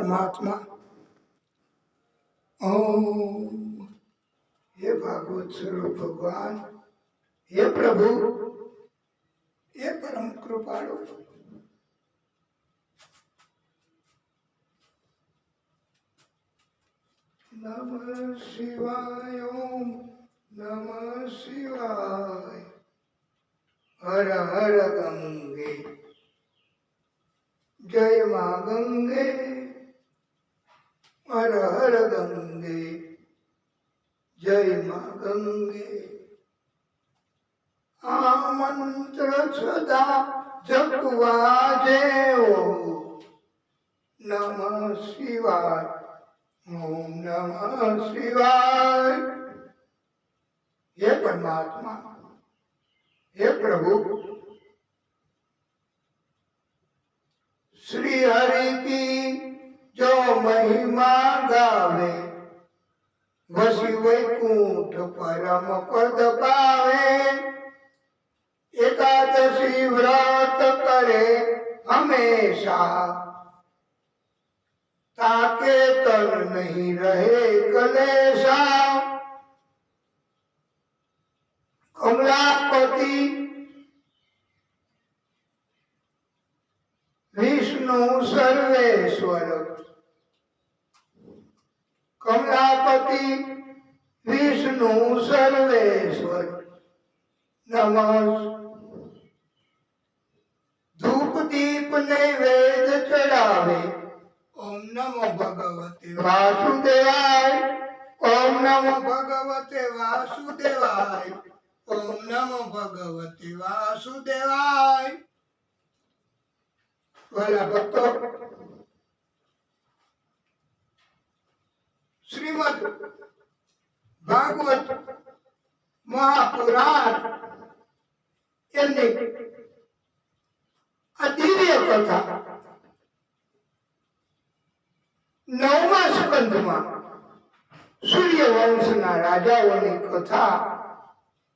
परमात्मा। ओम। हे भागवत स्वरूप भगवान, हे प्रभु, हे परम कृपाळु, नमः शिवाय। ओम नमः शिवाय। हर हर गंगे, जय मां गंगे। हर हर गंगे, जय मां गंगे। आ मंत्र सदा जपवा जेवो, नमः शिवाय। ओम नमः शिवाय। हे परमात्मा, हे प्रभु, श्री हरि की जो महिमा गावे, वसी वैकुंठ परम पद पावे। एकादशी व्रत करे हमेशा, ताके तन नहीं रहे कलेशा। कमलापति विष्णु सर्वेश्वर, कमलापति विष्णु सर्वेश्वर, नमः। धूप दीप नैवेद्य चढ़ावे, ओम नमो भगवते वासुदेवाय। ओम नमो भगवते वासुदेवाय। ओम नमो भगवते वासुदेवाय। वाला भक्तों, श्रीमद् भागवत महापुराण એમની આ દિવ્ય કથા 9મા સ્કંધમાં સૂર્યવંશના રાજાઓની કથા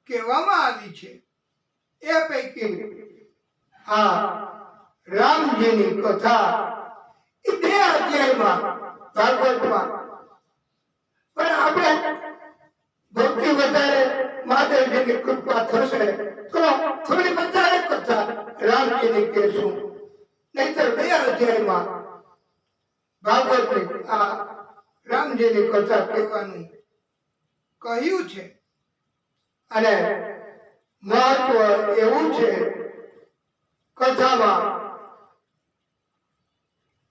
કહેવામાં આવી છે। એ પૈકી આ રામજીની કથા એ 2 અધ્યાયમાં ભાગવતમાં, પણ આપણે ભક્તિ વધારે મહાદેવજીની કૃપા થશે તો થોડી વધારે કથા રામજીની કહેશું, નહીતર 2 અધ્યાયમાં ભાગવતની આ રામજીની કથા કહેવાનું કહ્યું છે। અને મહત્વ એવું છે કથામાં,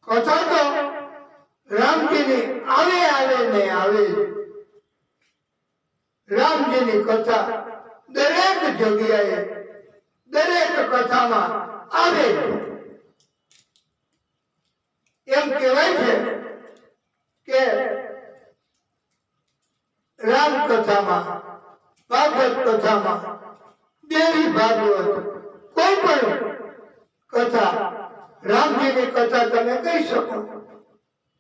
કથા તો રામજીની આવે ને આવે, રામજીની કથા દરેક જગ્યાએ દરેક કથામાં આવે। એમ કહેવાય છે કે રામ કથામાં, ભાગવત કથામાં, દેવી ભાગવત, કોઈ પણ કથા, રામજીની કથા તમે કહી શકો,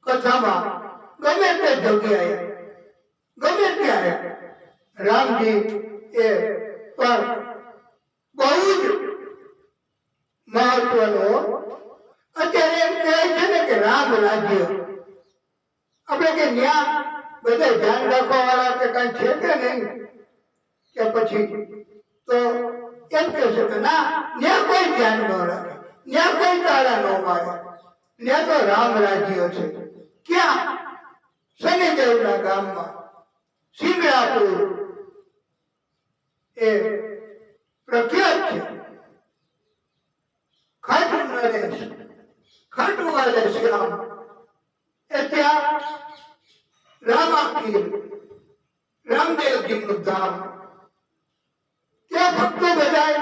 કથામાં ગમે તે જગ્યાએ ગમે ત્યારે રામજી એ પણ બહુ જ મહત્વનું। અત્યારે એમ કહે છે ને કે રામ રાજ્ય, આપણે કે ન્યા બધા ધ્યાન રાખવા વાળા કે કઈ છે કે નહીં, કે પછી તો એમ કહે છે કે ના, ન્યા કોઈ ધ્યાન ન રાખે, ન્યા કોઈ તાળા ન મારે, ન્યા તો રામ રાજ્ય છે। ક્યાં? શનિદેવના ગામમાં, સિંગડાપુર એ પ્રખ્યાત છે। ખાટુ નરેશ, ખાટુ વાલે શ્યામ, એ ત્યાં રામાપીર, રામદેવજીનું ધામ, ત્યાં ભક્તો બધા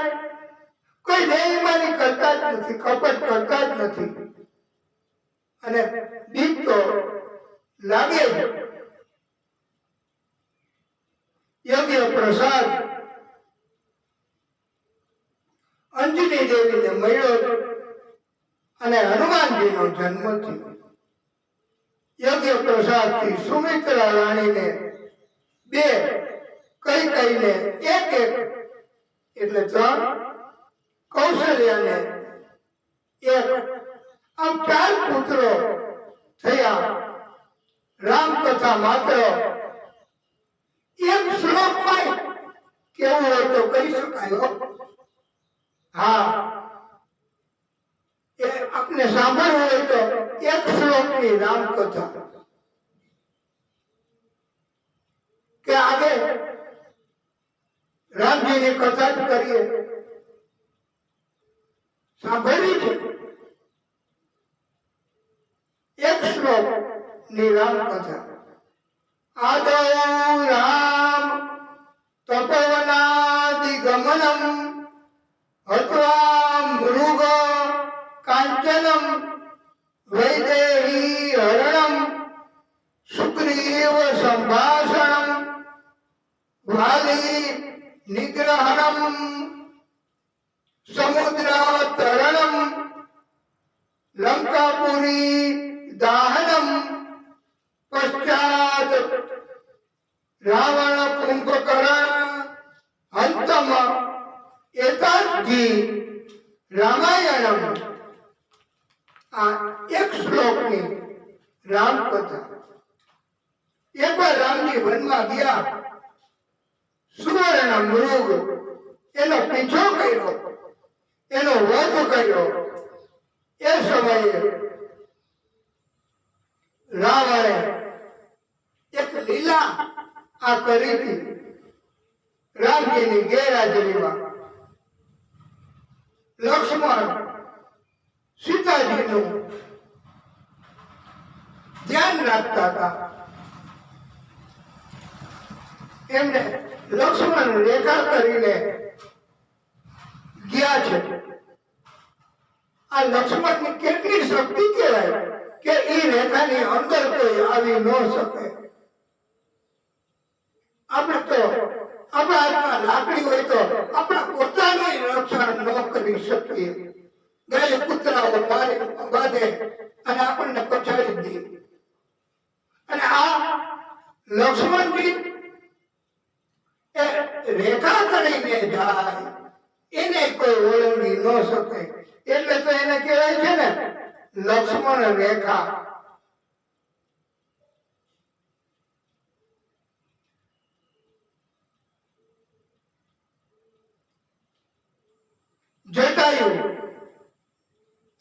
કોઈ બેઈમાની કરતા જ નથી, કપટ કરતા જ નથી, અને બીક તો લાગે જ। યજ્ઞ પ્રસાદ અંજની દેવીને મળ્યો અને હનુમાનજીનો જન્મ થયો। યજ્ઞ પ્રસાદથી સુમિત્રા રાણીને 2, કઈને 1 એટલે 3, કૌશલ્યાને 1, આમ 4 પુત્રો થયા। કથા માત્ર એક શ્લોકમાં કેવું હોય તો કહી શકાય હો. હા, એ આપને સાંભળવું હોય તો એક શ્લોકની રામકથા કે આગે રામજીની કથા જ કરીએ, સાંભળવી છે એક શ્લોક ની રામકથા. આદૌ રામ તપોવનાદિગમનમ હત્વા મૃગ કાંચનમ વૈદેહી હરણમ સુગ્રીવ સંભાષણમ વાલી નિગ્રહણમ સમુદ્ર તરણમ લંકાપુરી દાહનમ પશ્ચાત રાવણ કુંભકર્ણ હંતમ એતાજી રામાયણમ. આ એક શ્લોકની રામકથા. એકવાર રામજી વનમાં ગયા, સુવર્ણ મૃગ એનો પીછો કર્યો, એનો વધ કર્યો. એ સમયે રાવણે એક લીલા આ કરી હતી રામજીની ગેરહાજરીમાં. લક્ષ્મણ સીતાજીનું ધ્યાન રાખતા હતા. એમને લક્ષ્મણ રેખા કરીને ગયા છે. આ લક્ષ્મણની કેટલી શક્તિ કહેવાય કે એ રેખાની અંદર કોઈ આવી ન શકે. આપણે તો આપણા હાથમાં લાકડી હોય તો આપણા પોતાની રક્ષણ ન કરી શકીએ. ગાય કૂતરાઓ બાંધે અને આપણને પછાડી દે. અને આ લક્ષ્મણજી એ રેખા કરીને જાય, એને કોઈ ઓળંગી ન શકે. એટલે તો એને કહેવાય છે ને લક્ષ્મણ રેખા. જટાયુ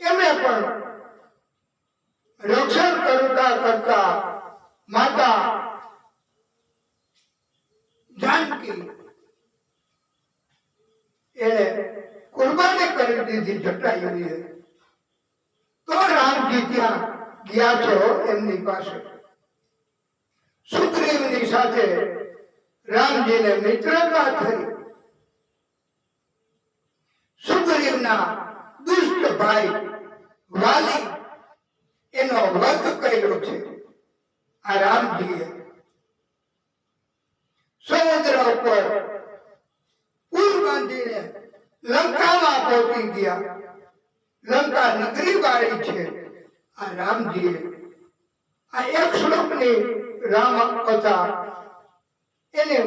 એમણે પણ રક્ષણ કરતા કરતા માતા જાનકી એને કુરબાની કરી દીધી જટાયુએ. તો રામજી ત્યાં ગયા છો એમની પાસે. સુગ્રીવની સાથે રામજીને મિત્રતા થઈ. સુગ્રીવના દુષ્ટ ભાઈ વાલી એનો વધ કર્યો છે આ રામજીએ. સમુદ્ર ઉપર પુલ બાંધીને લંકામાં પહોંચી ગયા. લંકા નગરી વાળી છે આ રામજીએ. આ એક શ્લોકની રામ કથા એને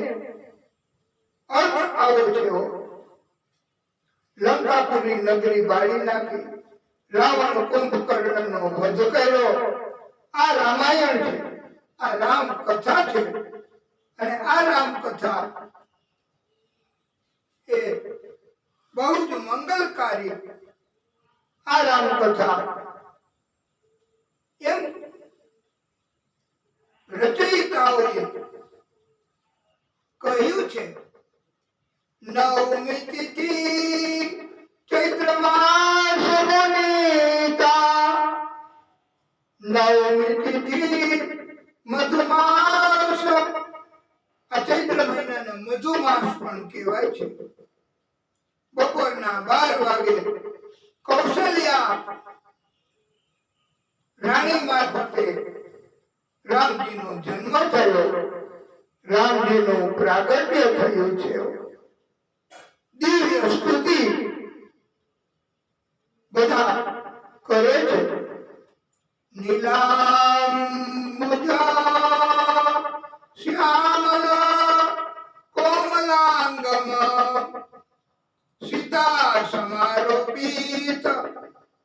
અર્થ આવો છે. લંકાપુરી નગરી બાળી નાખી, રાવણ કુંભકર્ણનો વધ કર્યો. આ રામાયણ છે, આ રામ કથા છે. અને આ રામ કથા એ બહુ જ મંગલકારી આ રામ કથા એમ રચયિતાઓએ કહ્યું છે. નવમી તિથિ ચૈત્ર માસ મોનિતા, નવમી તિથિ મધુમાસ. આ ચૈત્ર મહિનાને મધુમાસ પણ કહેવાય છે. બપોરના 12 વાગે કૌશલ્યા રાણી મારફતે રામજીનો જન્મ થયો, રામજીનું પ્રાગટ્ય થયું છે. દિવ્ય સ્તુતિ બધા કરે છે. નીલાંબુજા શ્યામલ કોમલાંગમ સીતા સમારોપિત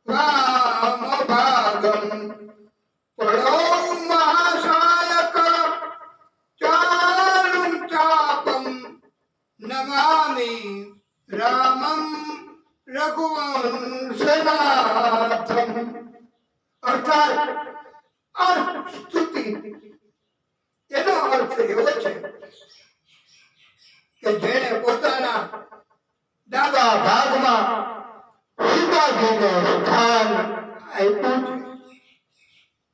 વામ ભાગમ પડો મહાશાયક રઘુવંશનાથમ અર્થાત આ સ્તુતિ એનો અર્થ એવો છે કે જેણે પોતાના ડાબા ભાગમાં સીતાજીને સ્થાન આપ્યું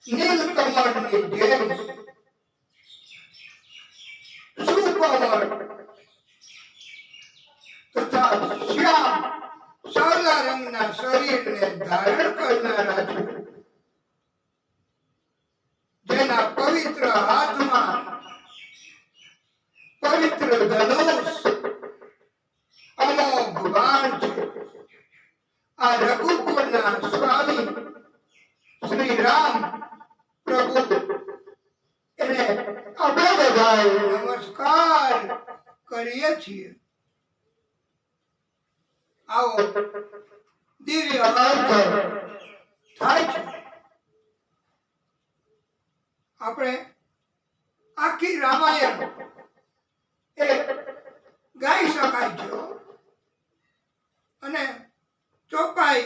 છે નીલકમળની જેમ સુકોમળ તથા શ્યામ સાવલા રંગના શરીરને ધારણ કરનારા છે જેના પવિત્ર હાથમાં પવિત્ર ધનુષ અમોઘ બાણ છે આ રઘુકુળના સ્વામી શ્રી રામ પ્રભુ એને આપણે બધા નમસ્કાર કરીએ છીએ આવો દિવ્ય અર્થ થાય છે આપણે આખી રામાયણ એ ગાઈ શકાય છે અને ચોપાઈ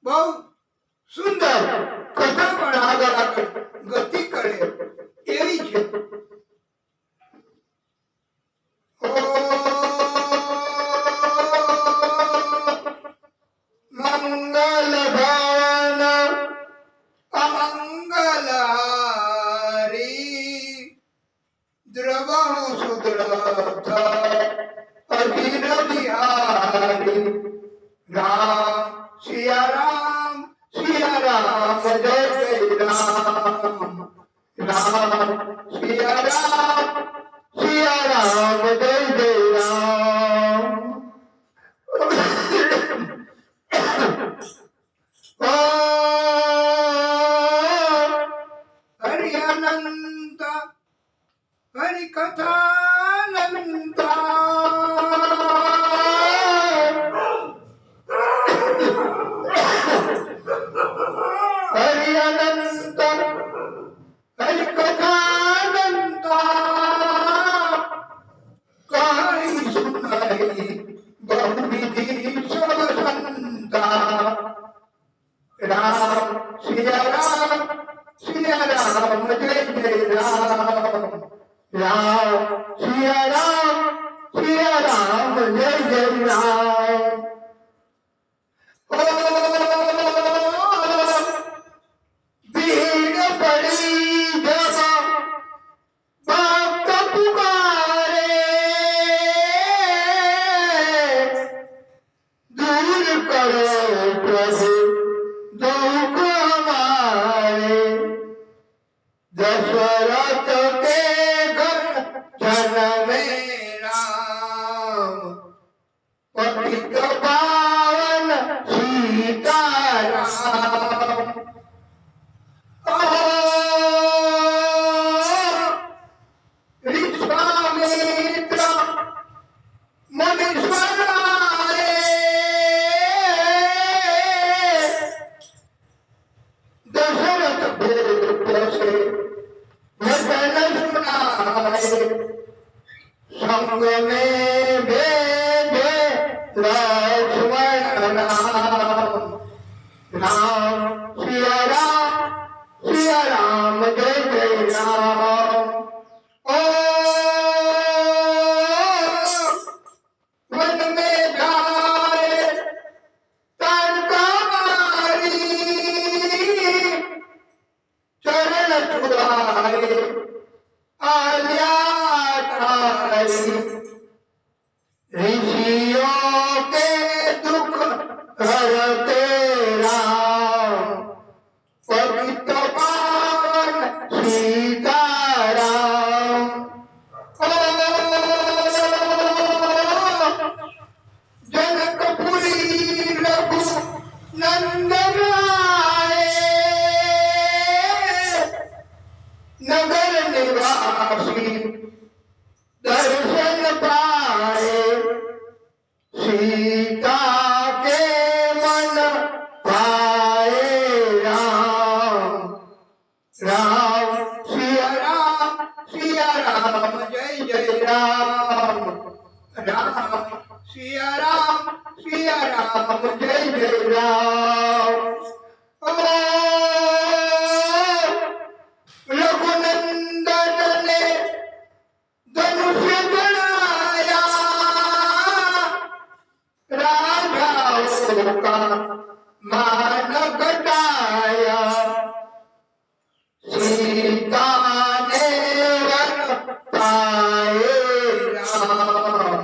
બહુ સુંદર કથા પણ આગળ આગળ ગતિ કરે એવી છે મંગલ ભવન અમંગલહારી દ્રવહુ સુદ્રથ અધીર બિહારી રામ સિયા રામ જય જય રામ રામ સિયા રામ જય જય રામ હરિ અનંત હરિ કથાનંત હરિ અનંત હરિ કથાનંત કહી સુનાઈ બહુવિધિ સબ સંતા રામ સિયા રામ જય જય રામ રામ સિયા રામ જય જય રામ ભીડ પડી જવા ભક્ત પુકારે દૂર કરો પ્રભુ दुख हमारे दशरथ के घर जन्मे राम पतित पावन सीताराम विश्वामित्र मुनीश्वराय दशरथ पुत्र से वचन सुनाए संग में भेजे लक्ष्मण राम राम सिया राम जय जय राम ओ वन में जाए तारका मारी चरण छुड़ाए आलिया ठाई ऋषियों के दुख हरते राम पतित पावन सीताराम जनकपुरी रघु नंदन आए नगर निवासी दर्शन पाए सीता के मन पाए राम राम सिया राम जय जय राम राम सिया राम सिया राम जय जय राम। ओ रघुनंदन ने धनुष गड़ाया, राजाओं का मान घटाया। सीता ने वर पाए राम,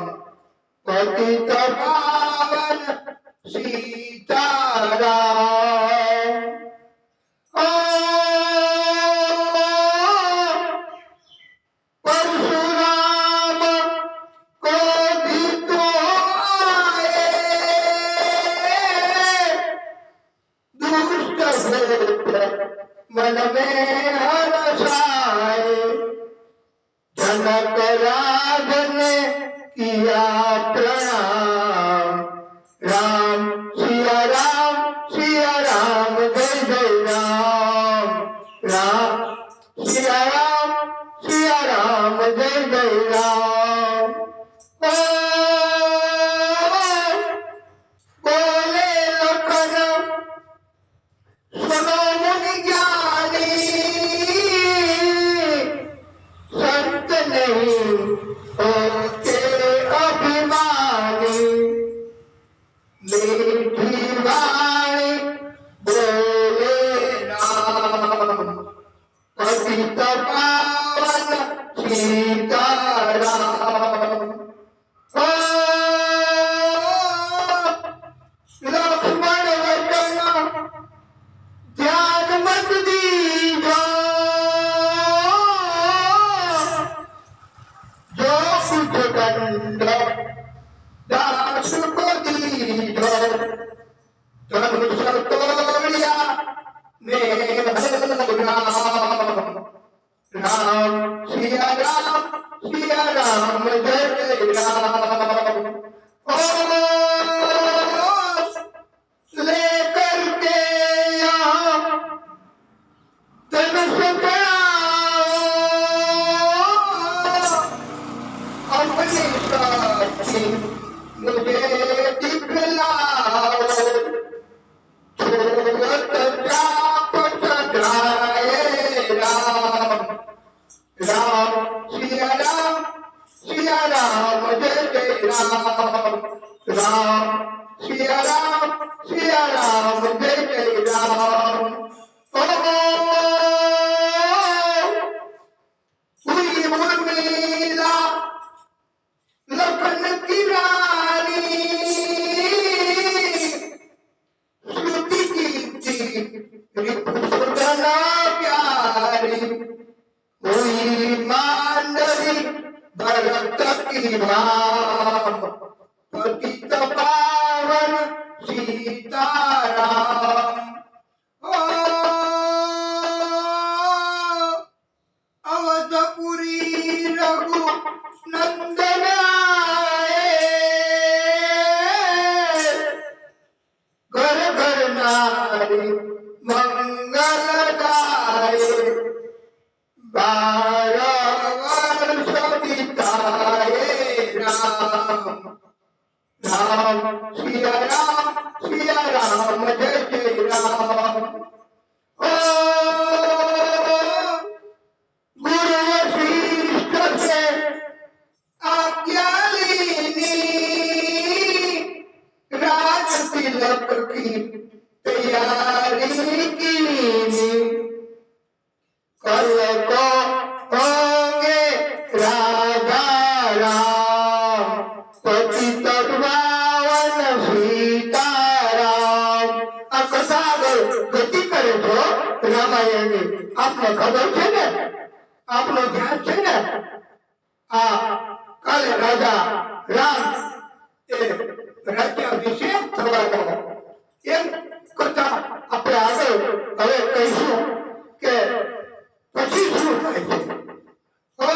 पतित पावन सीताराम। ओ परशुराम को भी तो आए, दुष्ट भूत मन में हर्षाए। जनक राज ने किया प्रणाम, राम सिया राम जय जय राम। राम सिया राम जय जय राम। ओ बोले लखन सुनो मुनि ज्ञानी, संत नहीं होते अभिमानी। मीठी वाणी बोले राम, पतित पावन सीताराम। ओ लक्ष्मण वचन ध्यान मत दीजो, जो कुछ दंड दास को दीजो। धनुष तोड़िया मैं हूँ राम, राम सिया राम जय जय राम। ओ लेकर के यहाँ धनुष गड़ाओ, अपनी साथी मुझे दिखलाओ। छोड़त चाप चढ़ाए राम, राम सिया राम जय जय राम। राम सिया राम जय जय राम। ओ हुई उर्मिला लखन की रानी, श्रुति कीर्ति रिपुसुधन प्यारी। हुई मांडवी भरत की माम, पतित पावन सीताराम। ओ अवधपुरी रघु नंदन आए, घर घर नारी मंगल गाए। 12 वर्ष बिताए राम, राम सिया राम जय जय राम। ओ गुरु वशिष्ठ से आज्ञा लीनी, राज तिलक की तैयारी कीनी। कल को होंगे राजा राम, पतित पावन सीताराम। આ કથા આગળ ગતિ કરે છો રામાયણની, આપને ખબર છે ને, આપનું ધ્યાન છે ને। આ કાલે રાજા રામ એ રાજ્યાભિષેક થવાનો એમ કથા આપણે આગળ હવે કહીશું કે પછી શું થાય છે। ઓ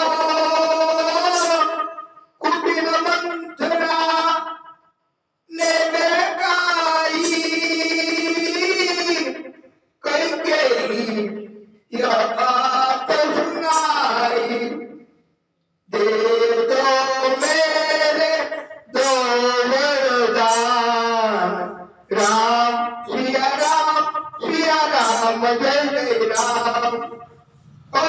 કુટિલ મંથરા ને બેકાઈ, કઈ કેરી यह बात सुनाई। दे दो मेरे दो वरदान, ओ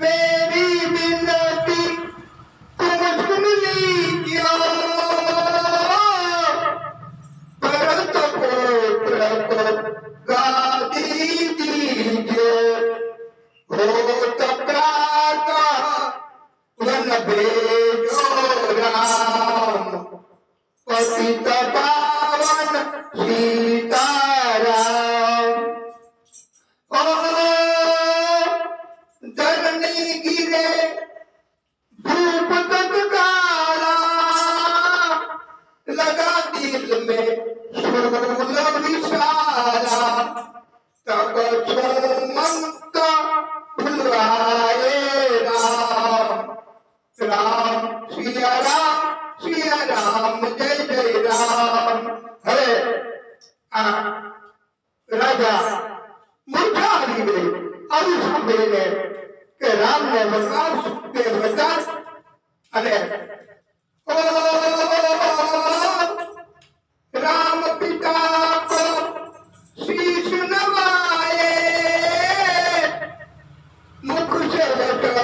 मेरी विनती तुम सुन लीजिए, भरत पुत्र को गादी दीजिए, हो तो प्रातः वन भेजो राम, पतित पावन सीताराम। ओ धरनी गिरे धूप तत्काला, लगा दिल में शूल विशाला, तब सुमंत फुलवाए राम, राम सिया राम जय जय राम। હવે આ રાજા મૂર્છા આવી ગઈ આવું સાંભળીને કે રામને વનવાસ બે વરદાન અને ओ राम पिता को शीश नवाए, मुख से वचन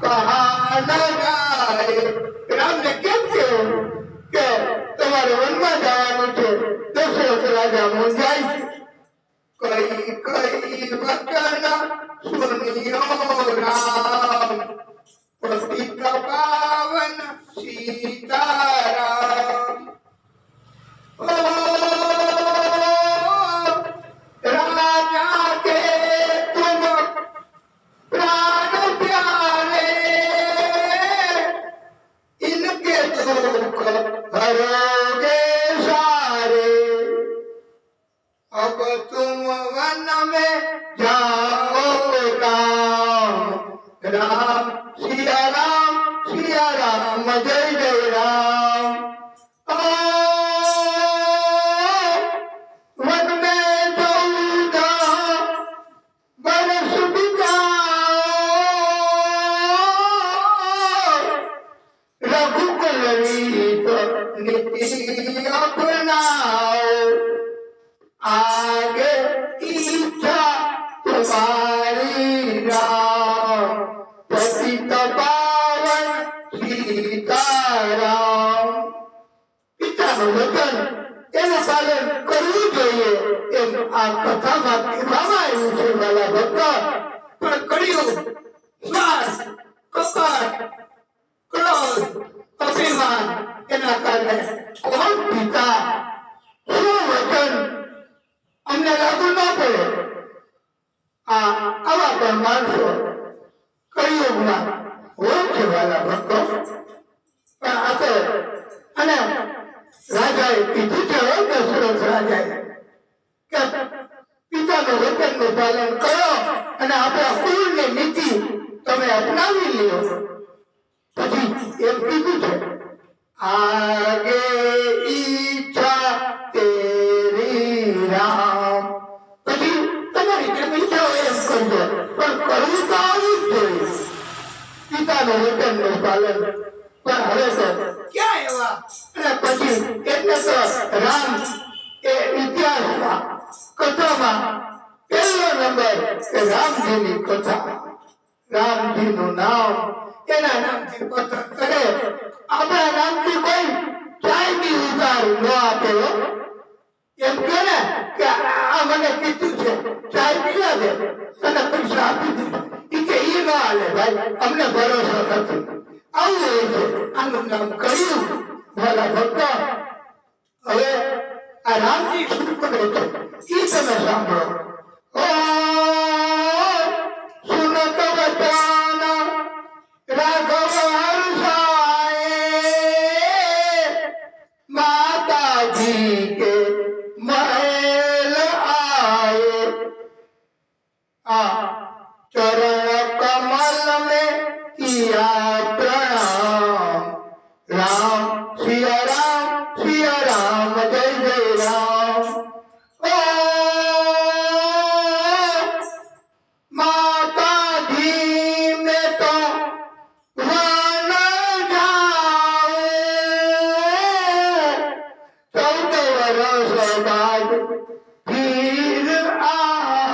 कहा न जाए। राम ने केम કહ્યું કે તમારે વનમાં જવાનું છે? દશરથ રાજા મૂંઝાય છે। કઈ વચન સુનિયો રામ, पतित पावन सीताराम। ओ राजा के तुम प्राण प्यारे, इनके दुख हरोगे सारे, अब तुम वन में जाओ राम, राम सिया राम जय जय राम। ओ वन में 14 बरस बिताओ, रघुकुल रीत नीति अपनाओ, आगे इच्छा तुम्हारी राम, पतित पावन सीताराम। પિતાનું વચન એનું પાલન કરવું જોઈએ એમ આ કથામાં કહેવામાં આવ્યું છે વાલા ભક્ત। પણ કળિયુગ સ્વાર્થ, કપટ, ક્રોધ, અભિમાન એના કારણે કોણ પિતા શું વચન અમને લાગુ ન પડે। આવા પણ માણસો કળિયુગમાં હોય છે વાલા ભક્તો। પણ આ તો અને રાજાએ કીધું છે દશરથ રાજાએ કે પિતાનું વચનનું પાલન કરો અને આપણા કુળની નીતિ તમે અપનાવી લ્યો। પછી એમ કીધું છે આગે ઈચ્છા તેરી રામ, પછી તમારી જેમ ઈચ્છા હોય એમ કરજો, પણ કરવું તો આવવું જ જોઈએ પિતાનું વચનનું પાલન। પણ હવે તો ક્યાં એવા? અને પછી એટલે તો રામ એ ઇતિહાસમાં કથામાં પહેલો નંબર કે રામજીની કથા, રામજીનું નામ, એના નામથી પસંદ કરે। આપણા નામથી કોઈ ચાય બી ઉધાર ન આપે એમ કે ને કે આ મને કીધું છે ચાય પીવા દે અને પૈસા આપી દે, કે ઈ ન હાલે ભાઈ, અમને ભરોસો નથી, આવું હોય છે। આનું નામ કળિયુગ વાલા ભક્ત। હવે આ રામજી શું કરે છે ઈ તમે સાંભળો। ઓ સુનત વચન રાઘવ હર્ષાએ, માતાજી के महल आए, चरण कमल में किया प्रणाम, राम सिया राम जय जय राम। ओ माता जी में तो वन जाओ, 14 वर्ष बाद फिर आओ,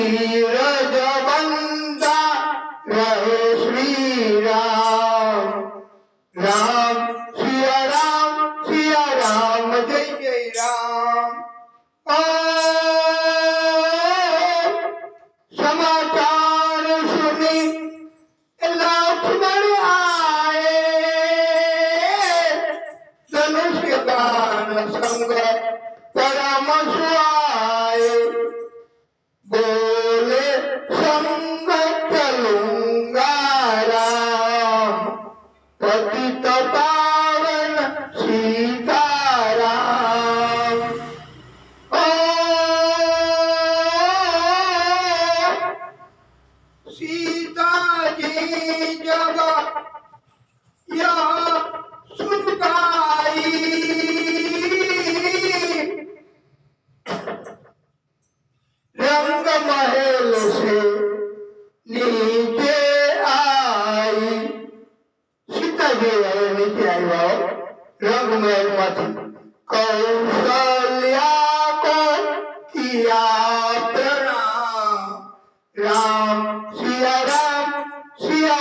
धीरज बंदा रहे श्री राम। राम सिया राम जय जय राम। ओ समाचार सुनी लक्ष्मण आए, धनुष्य बाण संग परम सुहाए। बोले संग चलूंगा राम, पतित पावन सीताराम। ओ सीता जी जब यह सुन पाई, रंग महल से नीचे आई। सीता जी नीचे आई हो रंग महल माथी। कौशल्या को किया प्रणाम। राम सिया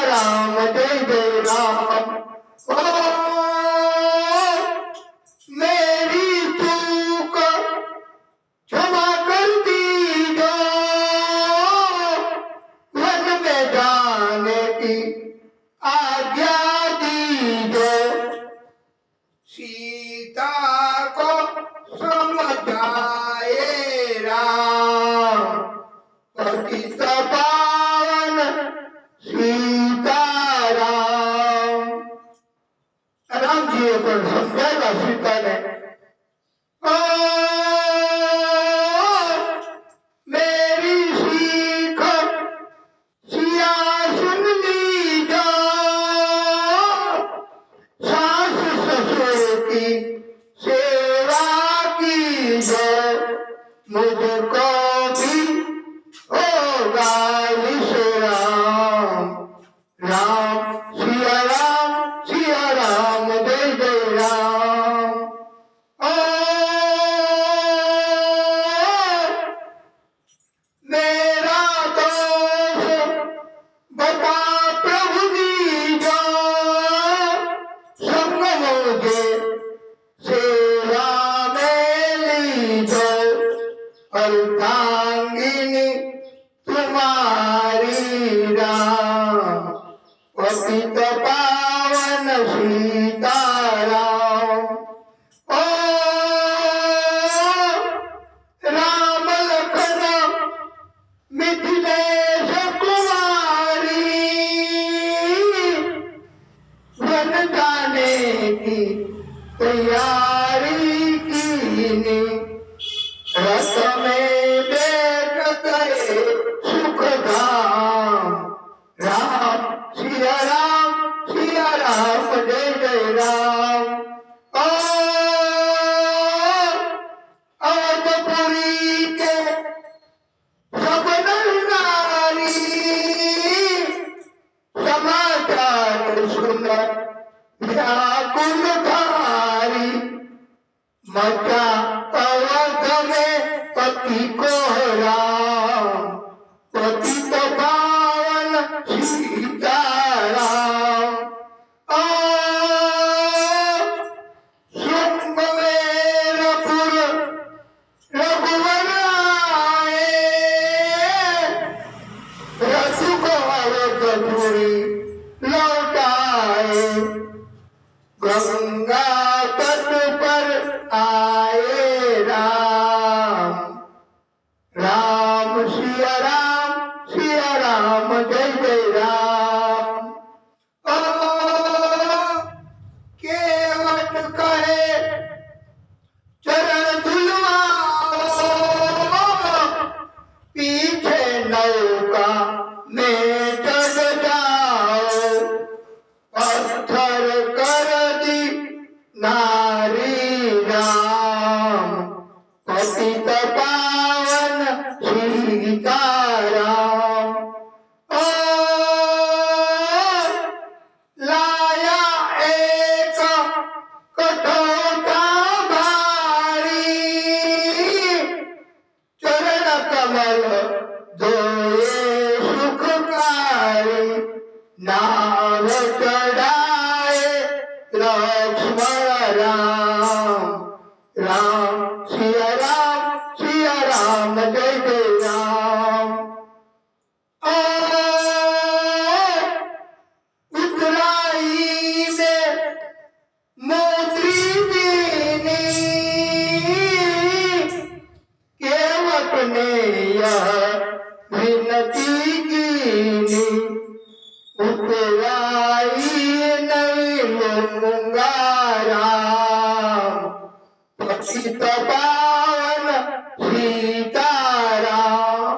राम जय जय राम। ओ मेरी चूक क्षमा कर दीजो, वन में जाने की आज्ञा दीजो। सीता को समझाए राम, पतित पावन सीताराम। राम जी पर समझाएगा सीता ने। ओ मेरी सीख सिया सुन लीजो, सास ससुर की सेवा कीजो। मुझको भी होगा विश्राम। राम सिया राम जय जय राम। ओ मेरा दोष बता प्रभु दीजो, संग मुझे सेवा में लीजो। अर्धांगिनी तुम्हारी राम, पतित पावन सीताराम। ओ राम लखन मिथिलेश कुमारी, वन जाने की तैयारी कीनी। रथ में बैठ गए सुख धाम। राम सिया राम जय जय राम। ओ अवधपुरी के सब नर नारी, समाचार सुन व्याकुल भारी। मचा अवध में पति को राम, पतित पावन सीताराम। ओ शुंभवेरपुर रघुवर आए, रघु को अवधपुरी लौटाए। गंगा तट पर आए राम, राम सिया राम जय जय राम। ओ केवट कहे चरण धुलवाओ, पीछे नौका में चढ़ जाओ। पत्थर कर दी नारी राम, पतित पावन सीताराम। ओ लाया एक कठोटा भारी, चरण कमल धो नाव चढ़ाए लक्ष्मण राम राम सिया राम जय जय राम। उतराई में मोती दीनी केवट ने यह विनती कीनी उतराई नहीं लूंगा राम पतित पावन सीताराम।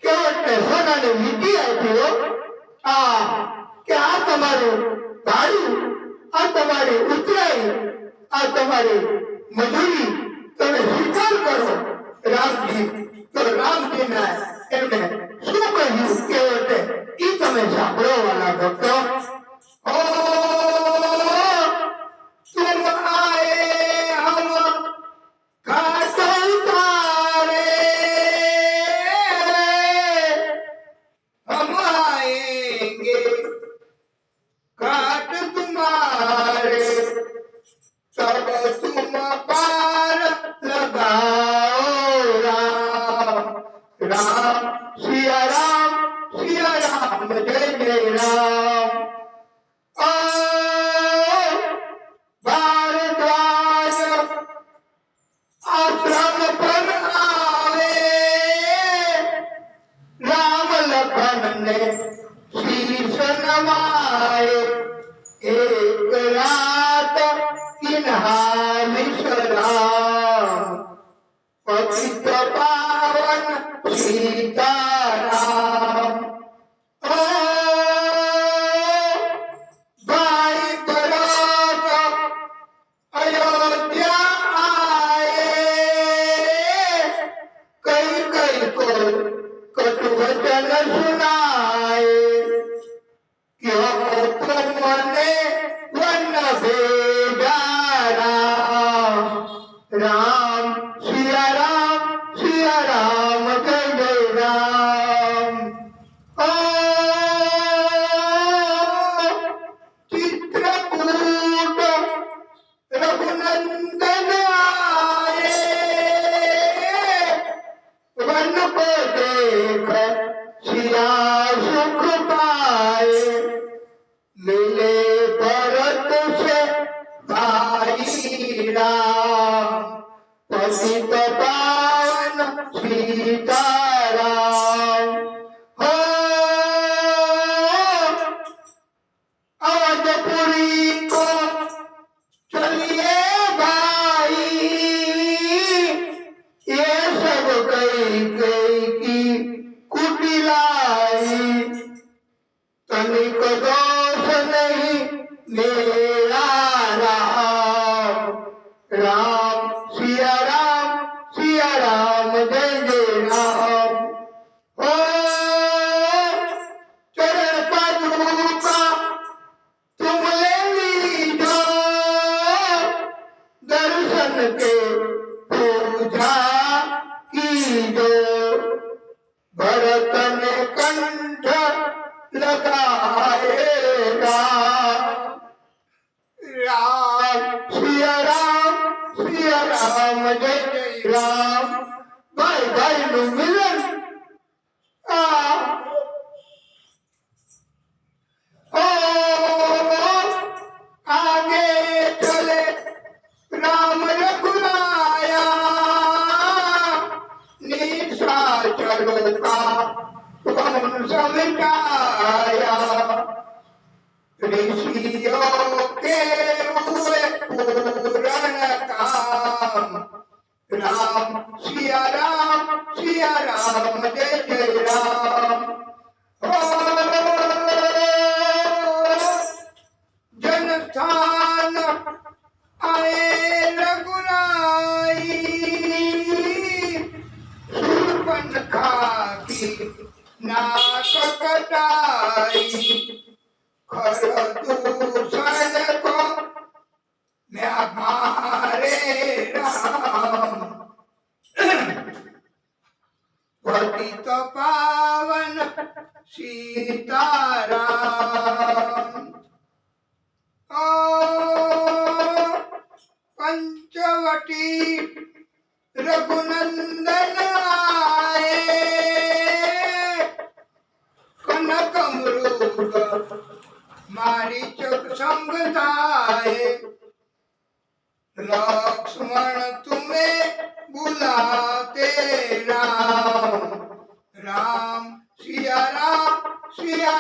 केवट सोनाने વીંટી આપ્યો કે આ તમારું ભાડું, આ તમારી ઉતરાઈ, આ તમારી મજૂરી તમે સ્વીકાર કરો રામજી। તો રામજીને એમને શું કહ્યું કેવટે ઈ તમે સાંભળો વાલા ભક્તો। ઓ तुम आए हम घाट उतारे, हम आएंगे घाट तुम्हारे, तब तुम पार लगाओ राम राम सिया राम जय जय राम। भारद्वाज आश्रम पर आए राम लखन ने शीश नवाए, एक रात किन्हा विश्राम पतित पावन सीताराम। भाई भरत अयोध्या आए, कई को कटु वचन सुनाए, क्यों तुमने वन भेजा राम राम सिया राम जय जय राम। चित्रकूट रघुनंदन आए, वन को देख सिया सुख पाए, मिले भरत से भाई राम पतित पावन सीताराम। हो अवधपुरी को चलिए भाई, ये सब कई की कुटिलाई, तनिक दोष नहीं मेरा राम राम सिया राम जय जय राम। ओ चरण पादुका तुम ले लीजो, दर्शन के पूजा कीजो, भरत ने कंठ लगाएगा राम सिया राम जय जय राम। भाई भाई નું મિલન आगे चले राम रघुराया, निशाचरों का वंश मिटाया, ऋषियों के हुए पूर्ण काम, राम सिया राम जय जय राम। जनस्थान आए रघुराई, शूर्पणखा की नाक कटाई, खरदूषण को मैं मारे राम पतित पावन सीताराम। ओ पंचवटी रघुनंदन आए, कनक मृग मारीचक संग धाये, लक्ष्मण तुम्हें बुलाते राम। राम सिया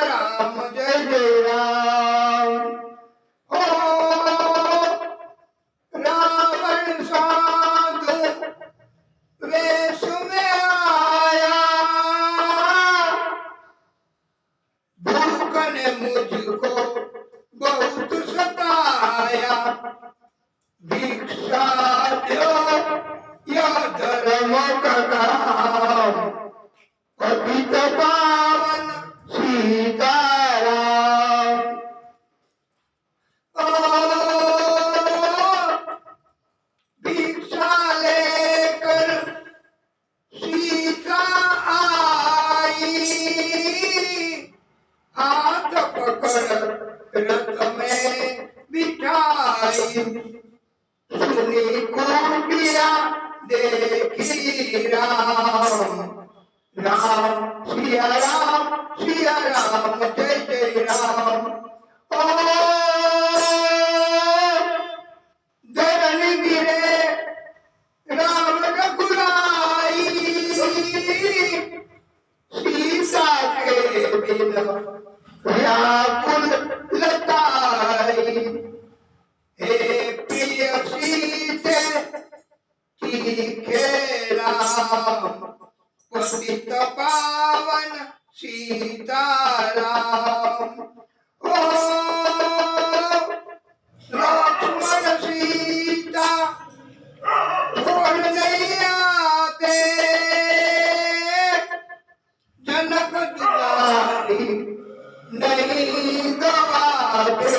राम जय जय राम। हो रावण साधु वेश में आया, भूख ने मुझको बहुत सताया, भिक्षा दो यह धर्म का काम, पतित पावन सीताराम। ओ भिक्षा लेकर सीता आई, हाथ पकड़ रथ में बिठाई, सुनी कुटिया देखी राम। राम सिया राम जय जय राम। ओ धरण गिरे राम रघुराई, सीता के बिना व्याकुल लताई, हे प्रिय सीते तीखे राम, पतित पावन सीताराम। ओ लक्ष्मण सीता छोड़ नहीं आते, जनक दुलारी नहीं गवाते,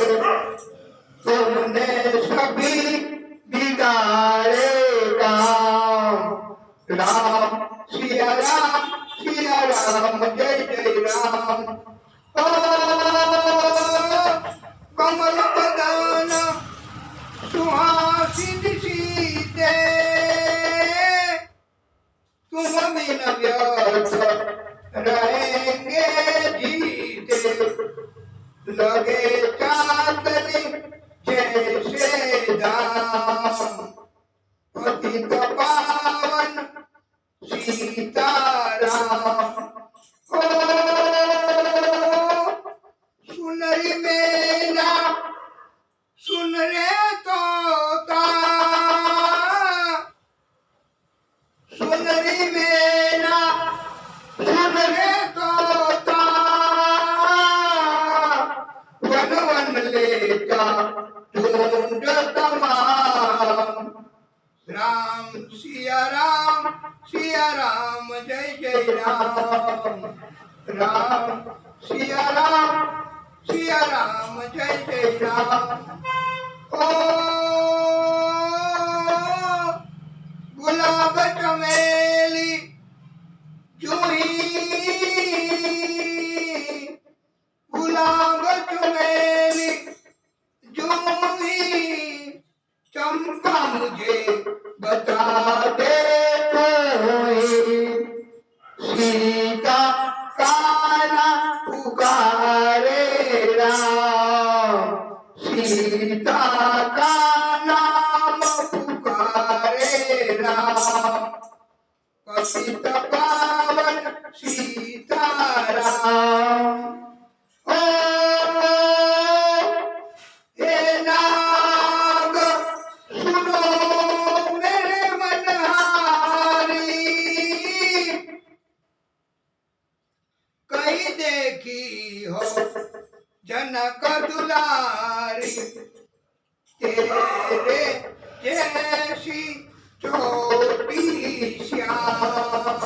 तुमने सभी बिगाड़े काम। राम सिया राम जय जय राम। ओ कमल बदन सुहासिन सीते, तुम बिन व्यर्थ रहेंगे जीते, लगे चांदनी जैसे दाम, पतित पावन सीताराम। ओ सुनरी मैना सुन रे तोता, सुनरी मैना सुन रे तोता, वन वन लेता ढूंढ तमाम। राम सिया राम जय जय राम। राम सिया राम जय जय राम। ओ गुलाब चमेली जूही, गुलाब चमेली जूही, चंपा मुझे बता दे कोई, सीता का नाम पुकारे राम, सीता का नाम पुकारे राम, पतित पावन सीताराम। ओ हे नाग सुनो मेरे मनहारी, कहीं देखी हो जनक दुलारी, तेरे जैसी छोटी श्याम।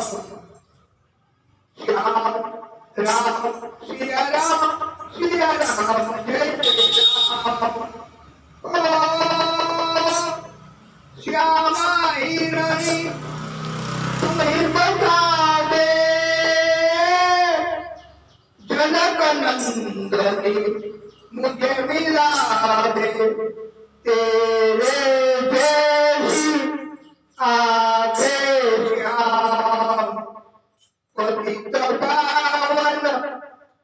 श्याम राम सिया राम जय जय राम। ओ श्यामा हिरणी तुम्हें बता दे, चंदनी मुझे मिला दे तेरे जैसी आगे श्याम पतित पावन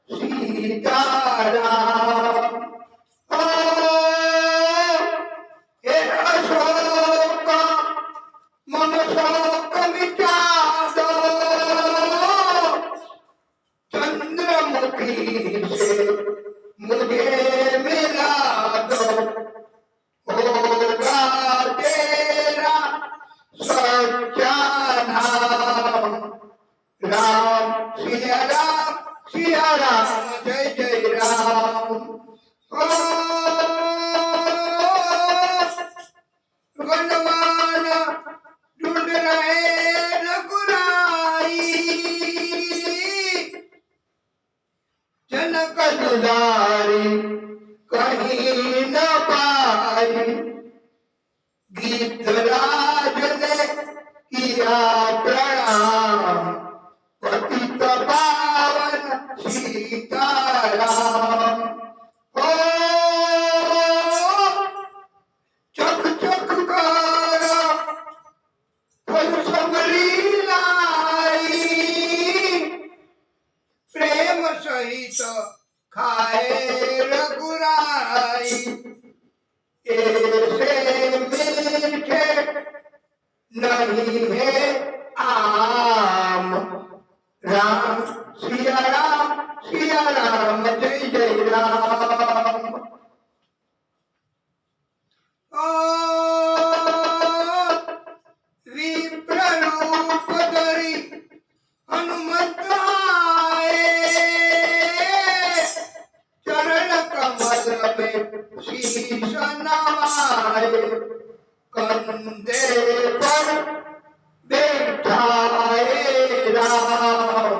सीताराम ओ हे अशोक मम शोक मिटा दो चंद्रमुखी से मुझे मिला दो होगा तेरा सच्चा नाम राम सिया राम जय जय राम ओ वनवान ढूंढ रहे रघुराई जनक दुलारी कहीं न पाई गीतराज ने किया प्रणाम पतित पावन सीताराम ओ चक चक कर फल सबरी लाई प्रेम सहित खाए रघुराई ऐसे मीठे नहीं है आम राम सिया राम जय जय राम ओ विप्र रूप धरी हनुमत आए चरण कमल में शीश नवाए कंधे पर बैठाए राम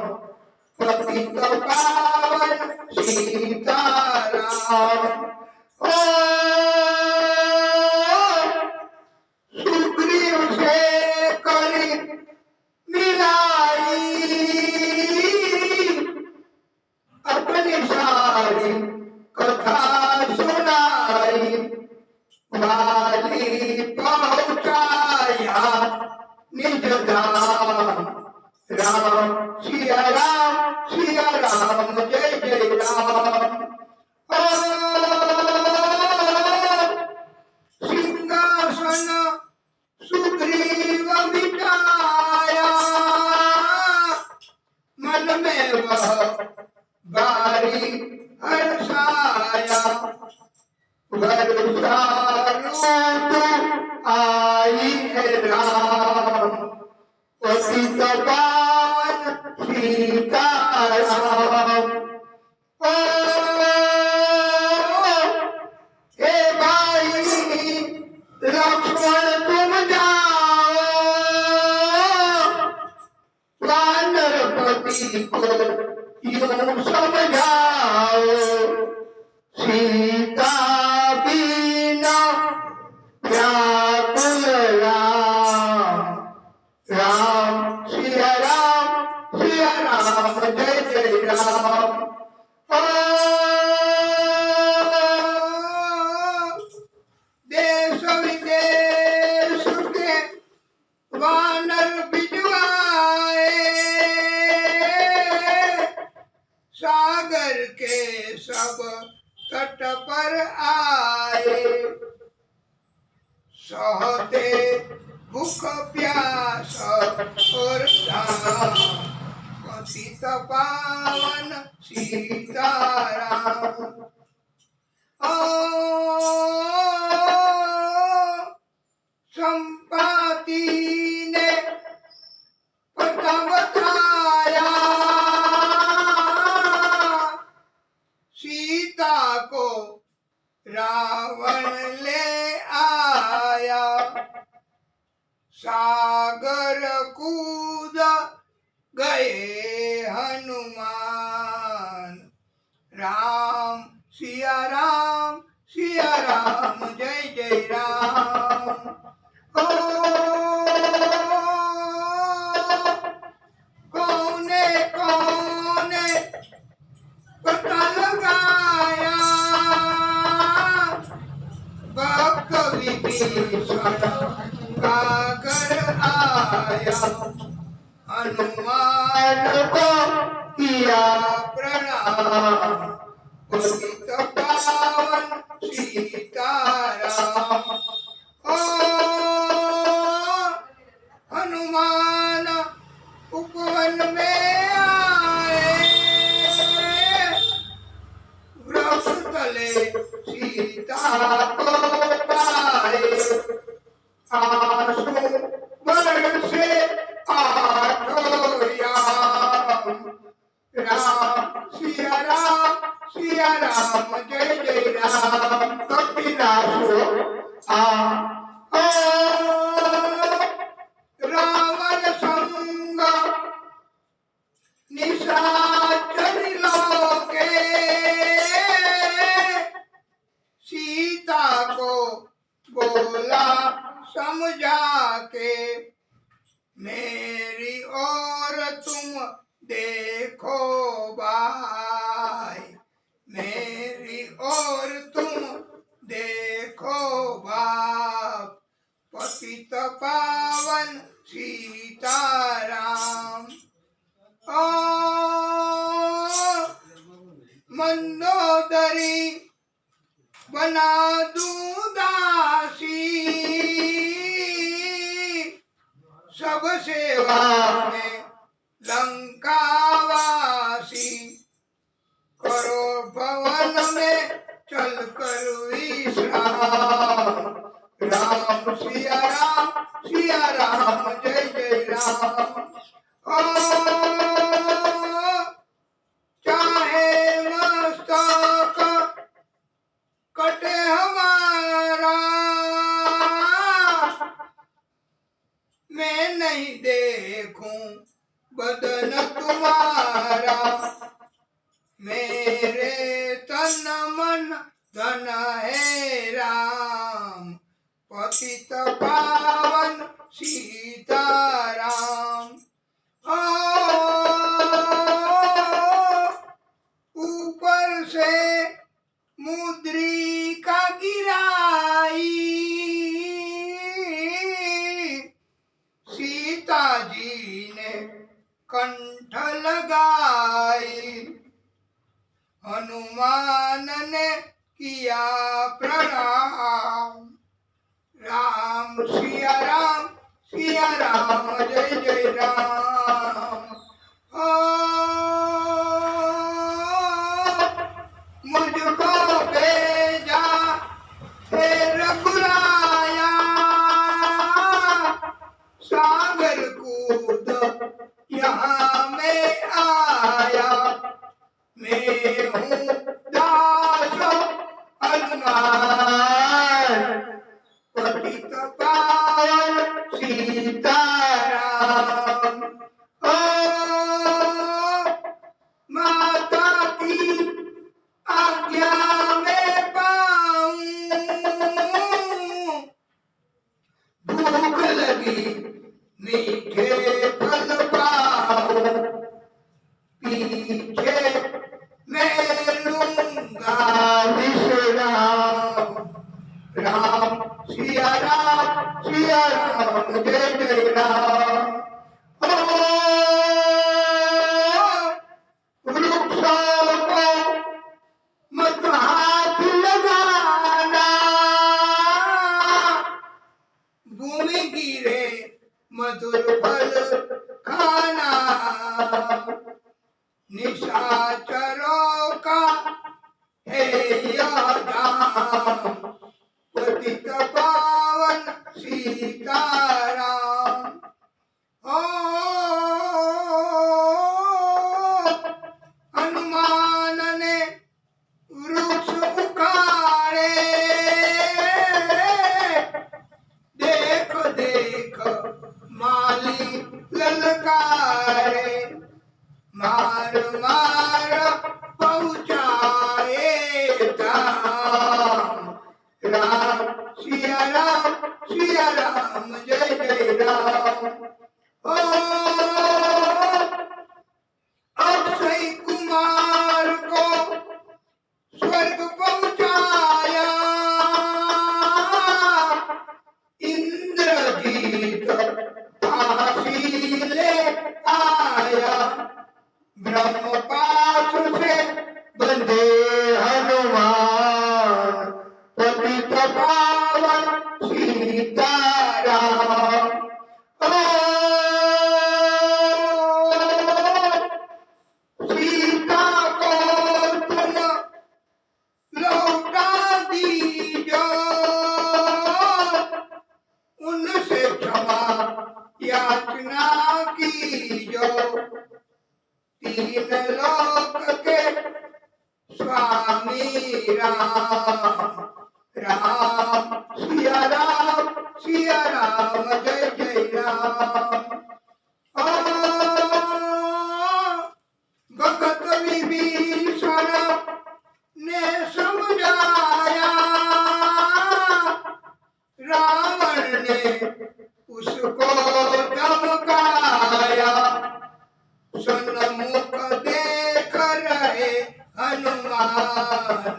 पतित पावन सीताराम ओ सुग्रीव से करी मिलाई अपनी सारी कथा सुनाई वाली पहुंचाया निज धाम राम सिया राम जय जय राम ओ सिंहासन सुग्रीव बिठाया मन में वह बारी हर्षाया वर्षारूप आई है राम पतित पावन सीताराम ओ हे भाई लक्ष्मण तुम जाओ वानरपति को यूं समझाओ सीता बिना व्याकुल राम सिया राम जय जय राम ओ देश विदेश के वानर भिजवाए सागर के सब तट पर आए सहते भूख प्यास और धाम पतित पावन सीताराम ओ संपाति ने प्रथम बताया सीता को रावण ले आया सागर कूद गए हनुमान राम सिया राम जय जय राम ओ कौने पता लगा को किया प्रणाम पतित पावन सीताराम। ओ हनुमान उपवन में आए वृक्ष तले सीता को पाए आंसू बरसे आठों याम। राम सिया राम जय जय राम। कपिलासो आ रावण संग निशाचर लोके सीता को बोला समझा के मेरी ओर तुम देखो भाई मेरी ओर तुम देखो बाप पतित पावन सीताराम। ओ मंदोदरी बना दूं दासी सब सेवा में लंकावासी करो भवन में चल कर विश्राम। राम सिया राम जय जय राम। ओ चाहे मस्तक कटे हमारा मैं नहीं देखूं बदन तुम्हारा मेरे तन मन धन है राम पतित पावन सीताराम। ऊपर से मुद्रिका गिराई सीता जी ने कंठ लगाई हनुमान ने किया प्रणाम। राम सिया राम जय जय राम। ओ मुझको भेजा हे रघुराया सागर कूद यहाँ मैं आया मैं हूँ दास हनुमान पतित पावन सीताराम। ओ माता की आज्ञा में पाऊं भूख लगी मीठे फल पाऊं पीछे मैं लूंगा विश्राम। राम सिया राम जय जय राम। ओ वृक्षों को मत हाथ लगाना भूमि गिरे मधुर फल खाना निशाचरों का है यह धाम पतित पावन सीताराम। ओ हनुमान ने वृक्ष उखाड़े देख देख माली ललकारे मार मार पहुँचाए धाम। राम सिया राम जय जय राम। ओ अक्षय कुमार को स्वर्ग पहुँचाया इंद्रजीत फांसी ले आया पास से बंधे हनुमान पतित पावन सीताराम। ओ सीता को तुम लौटा दीजो, उनसे क्षमा याचना कीजो। तीन लोक के स्वामी राम, राम सिया राम जय जय राम। ओ भगत विभीषण ने समझाया, रावण ने उसको धमकाया। सन्मुख देख रहे हनुमान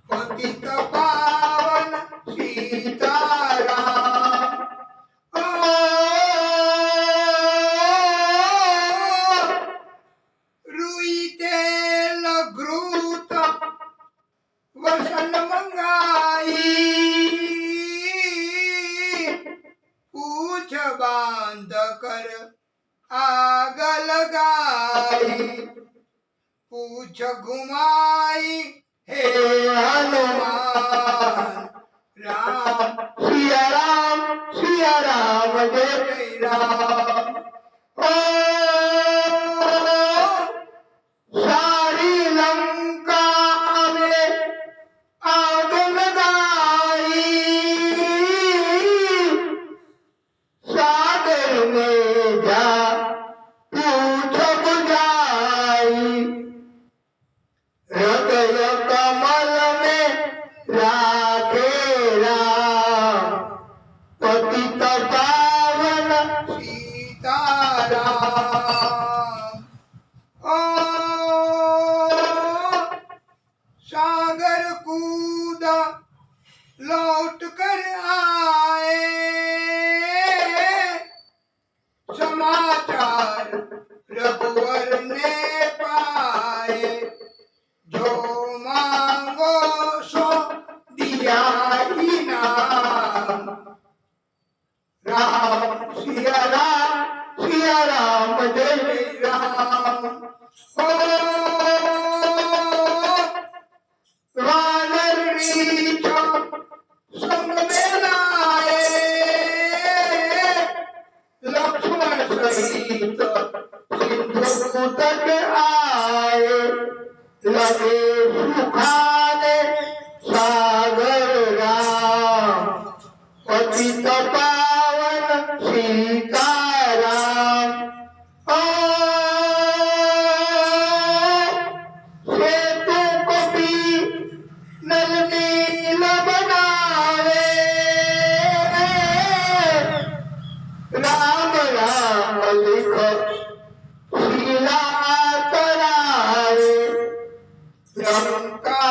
पतित पावन सीताराम। ओ रुई तेल घृत वसन मंगाई, पूछ बांध कर आग लगाई। पूछ घुमाई हे हनुमान, राम सिया राम जय जय राम। ओ सारी लंका में आग लगाई, सागर में जा पूछ बुझाई। हृदय कमल में राखे राम पतित पावन सीताराम। ओ सागर कूदा लौट कर आए, समाचार रघुवर ने पाए। जो मांगो सो दिया इनाम, राम सिया राम जय जय राम। ओ वानर रीछ संग में लाए, लक्ष्मण सहित सिंधु तट आए। लगे सुखाने सागर राम पतित पावन सीताराम। ओ सेतु कपि नल नील बनावे, राम राम लिख शीला करावे। लंका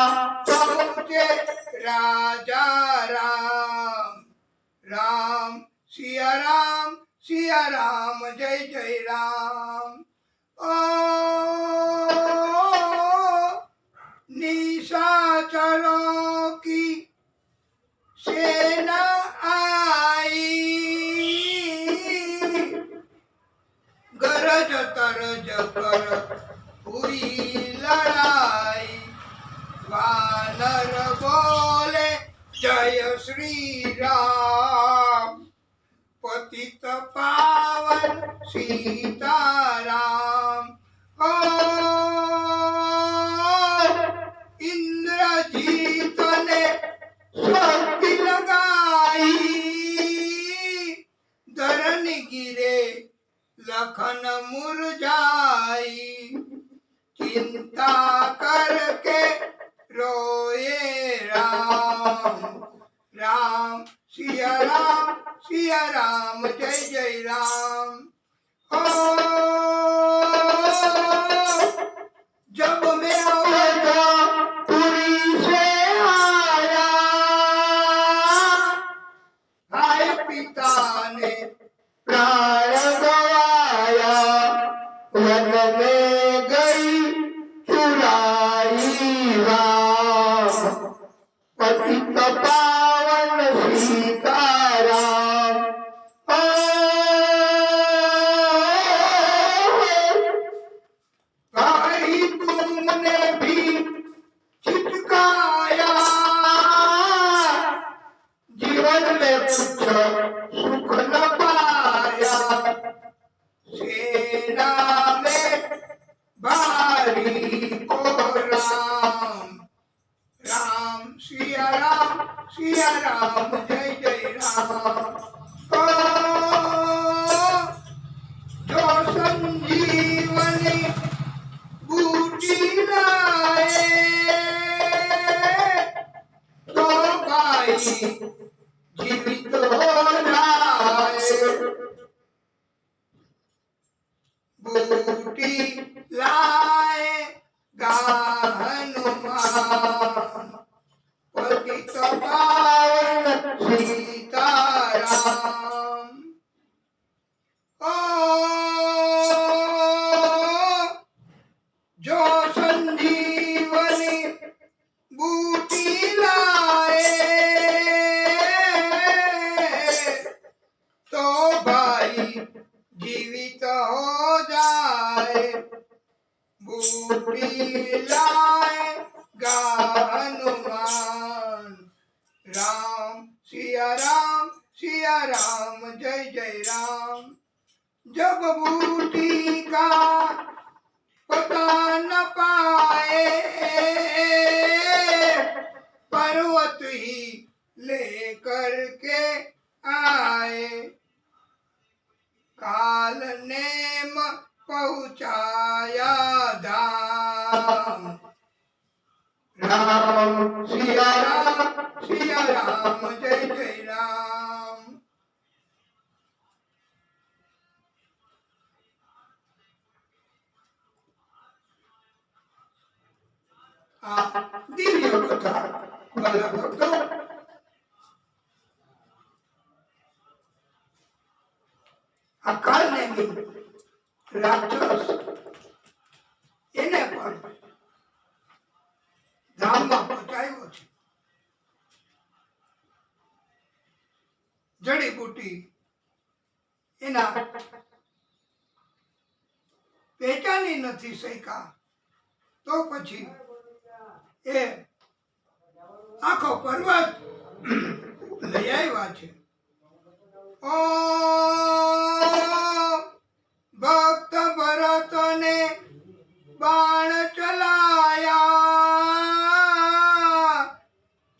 पहुँचे राजा राम, राम सिया राम जय जय राम। ओ निशाचरों की सेना आई, गरज तरज कर हुई लड़ाई। वानर बोले जय श्री राम पतित पावन सीताराम। ओ इंद्रजीत ने शक्ति लगाई, धरन गिरे लखन मुरझाई। चिंता करके रोए राम, राम सिया राम जय जय राम। ओ जब मैं पुरी से आया, हाय पिता ने प्राण गवाया। वन में सिया राम जय जय राम। ओ जो संजीवनी बूटी लाए तो भाई जीवित हो जाए। बूटी लाए गा हनुमान पतित पावन सीताराम। ओ जो संजीवनी बूटी लाए तो भाई जीवित हो जाए। बूटी लाए गा हनुमान। राम सिया राम जय जय राम। जब बूटी का पता न पाए पर्वत ही लेकर के आए। काल नेम पहुँचाया धाम। राम सिया राम जय जय राम। दिव्य कथा वाला भक्तों, अकाल ने राक्षस એને પણ ધામમાં પહોંચાડ્યો છે। જડીબુટી એના પહેચાની નથી શક્યા તો પછી એ આખો પર્વત લઈ આવ્યા છે। ओ भक्त भरत ने बाण चलाया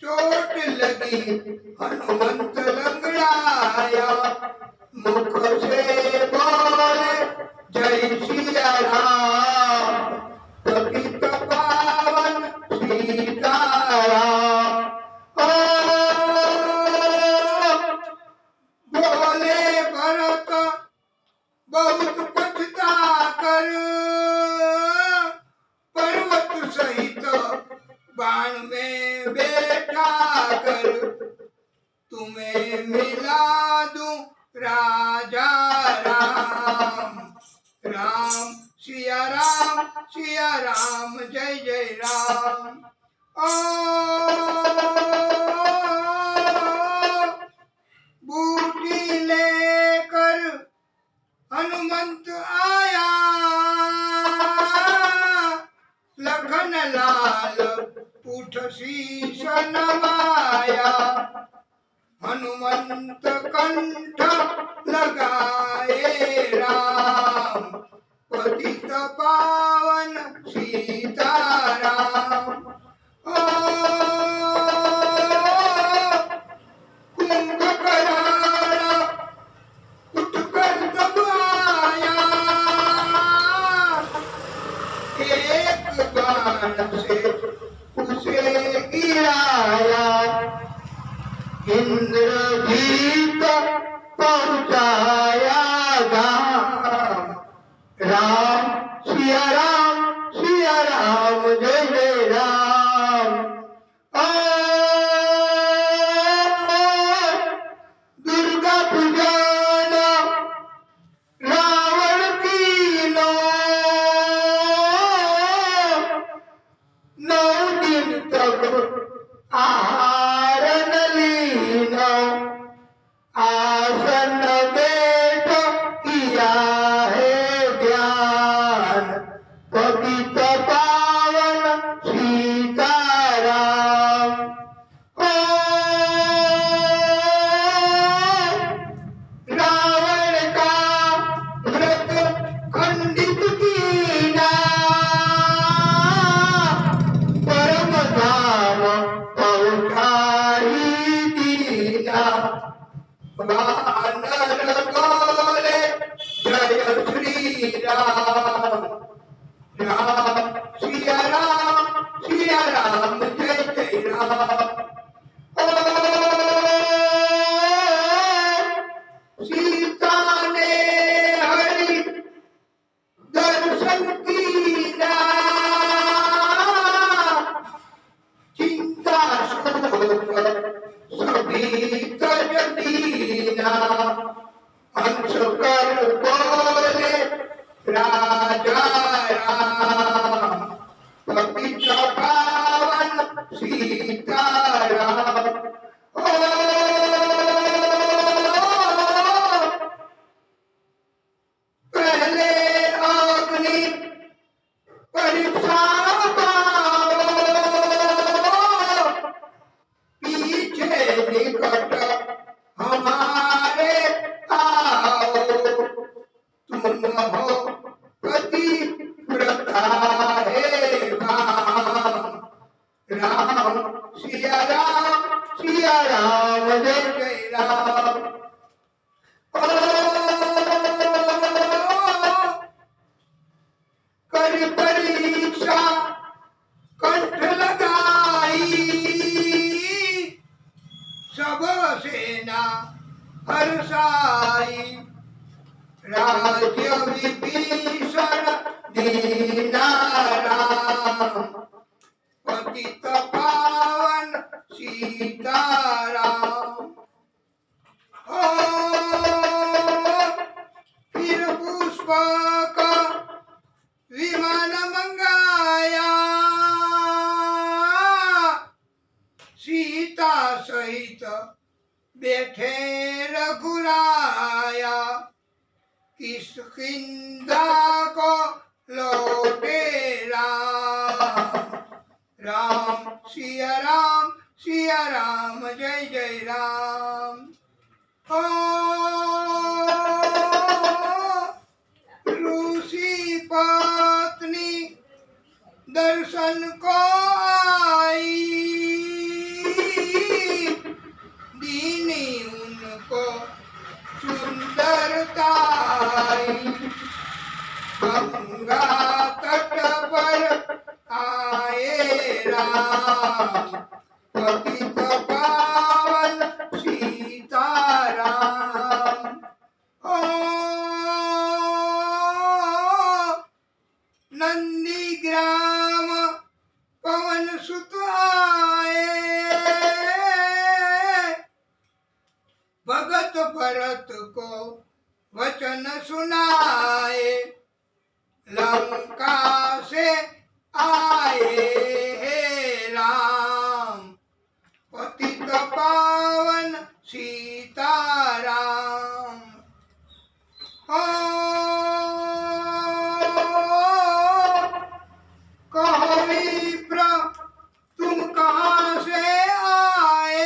चोट लगी हनुमंत लंगड़ाया। मुख से बोले जय सिया राम पतित पावन सीताराम। बोले भरत बहुत पछता कर पर्वत सहित बाण में बैठा कर। तुम्हें मिला दूं राजा राम। राम सिया राम जय जय राम। ओ बूटी लेकर हनुमंत आया लखन लाल उठ शीश नवाया। हनुमंत कंठ लगाए राम पतित पावन सीताराम। ओ कुंभकर्ण उठकर तब आया एक बाण से उसे गिराया। इंद्रजीत पहुँचाया धाम। राम सिया राम जय जय राम। दुर्गा पूजाना रावण की नो 9 दिन तक आहार न लीनो। आसन बैठ किया है ध्यान पतित पावन वानर बोले जय श्री राम। राम सिया राम जय जय राम। ओ सीता ने हरि दर्शन कीना, चिंता शोक सभी तज दीना। हंस कर बोले राजा राम, पतित पावन सीताराम। ओ पहले अग्नि परीक्षा पाओ, पीछे निकट हमारे आओ। तुम हो पतिव्रता हे राम। राम सिया राम जय जय राम। ओ कर परीक्षा कंठ लगाई, सब सेना हर्षाई। राज्य विभीषण दीना राम, पतित पावन सीताराम। ओ फिर पुष्पक विमान मंगाया, सीता सहित बैठे रघुराया। किष्किंधा को लौटे राम। राम सिया राम जय जय राम। ओ ऋषि पत्नी दर्शन को आई, दीनी उनको सुंदरता। गंगा तट पर आए राम, पतित पावन सीताराम। ओ नंदीग्राम पवन सुत आए, भगत भरत को वचन सुनाए। लंका से आए हे राम, पतित पावन सीताराम। ओ कहो विप्र तुम कहाँ से आए,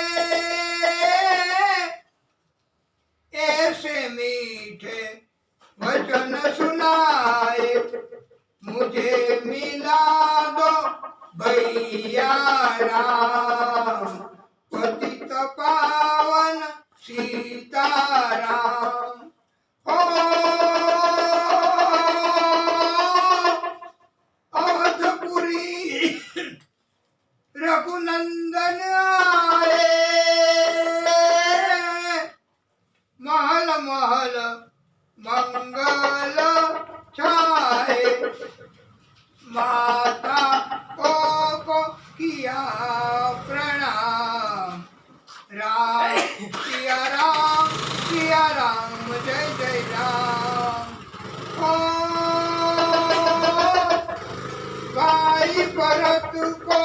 ऐसे मीठे वचन सुनाए। मुझे मिला दो भैया राम, पतित पावन सीताराम। ओ अवधपुरी रघुनंदन आए, महल महल मंगल छाए। माता को किया प्रणाम। राम सिया राम जय जय राम। ओ भाई भरत को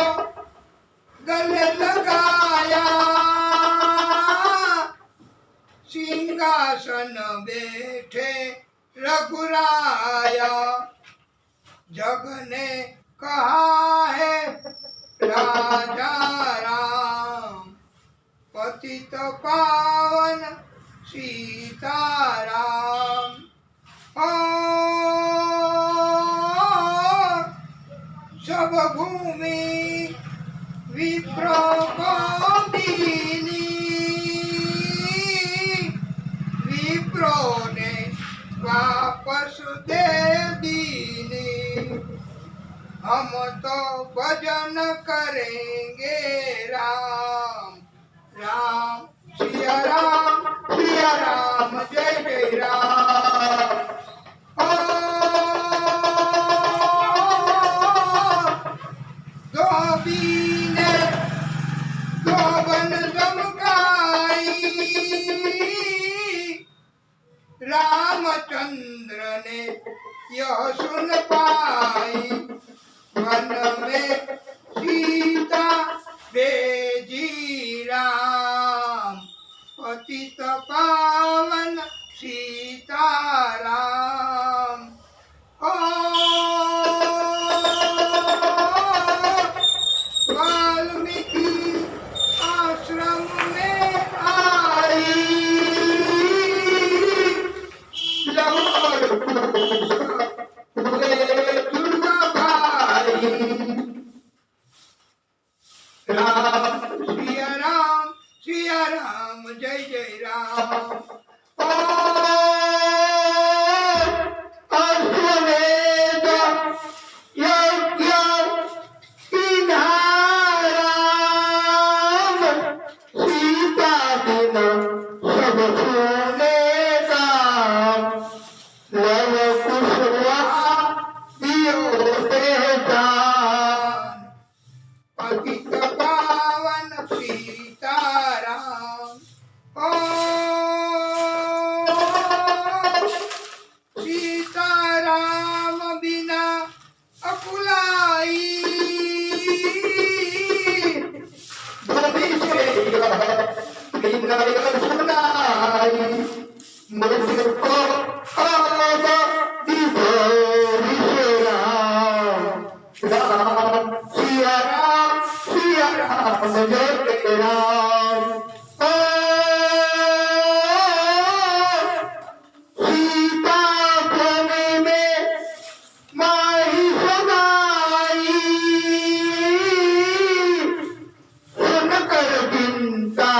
गले लगाया, सिंहासन बैठे रघुराया। जग ने कहा है राजा राम, पतित पावन सीताराम। ओ सब भूमि विप्र को दीनी, पुत्रों ने वापस दे दीनी, हम तो भजन करेंगे राम राम सिया राम जय जय राम। ओ धोबी ने धोबन धमकाई, रामचंद्र ने यह सुन पाई, वन में सीता भेजी राम, पतित पावन सीताराम। ओ वाल्मीकि आश्रम में आई, लहर दुर्गा भाई, राम सिया राम जय जय राम। पतित पावन सीताराम। ओ सीताराम बिना अकुलाई, विनय सुनाई, मुझको राम सिया राम जय जय राम। सीता वन में माही समाई, सुनकर चिंता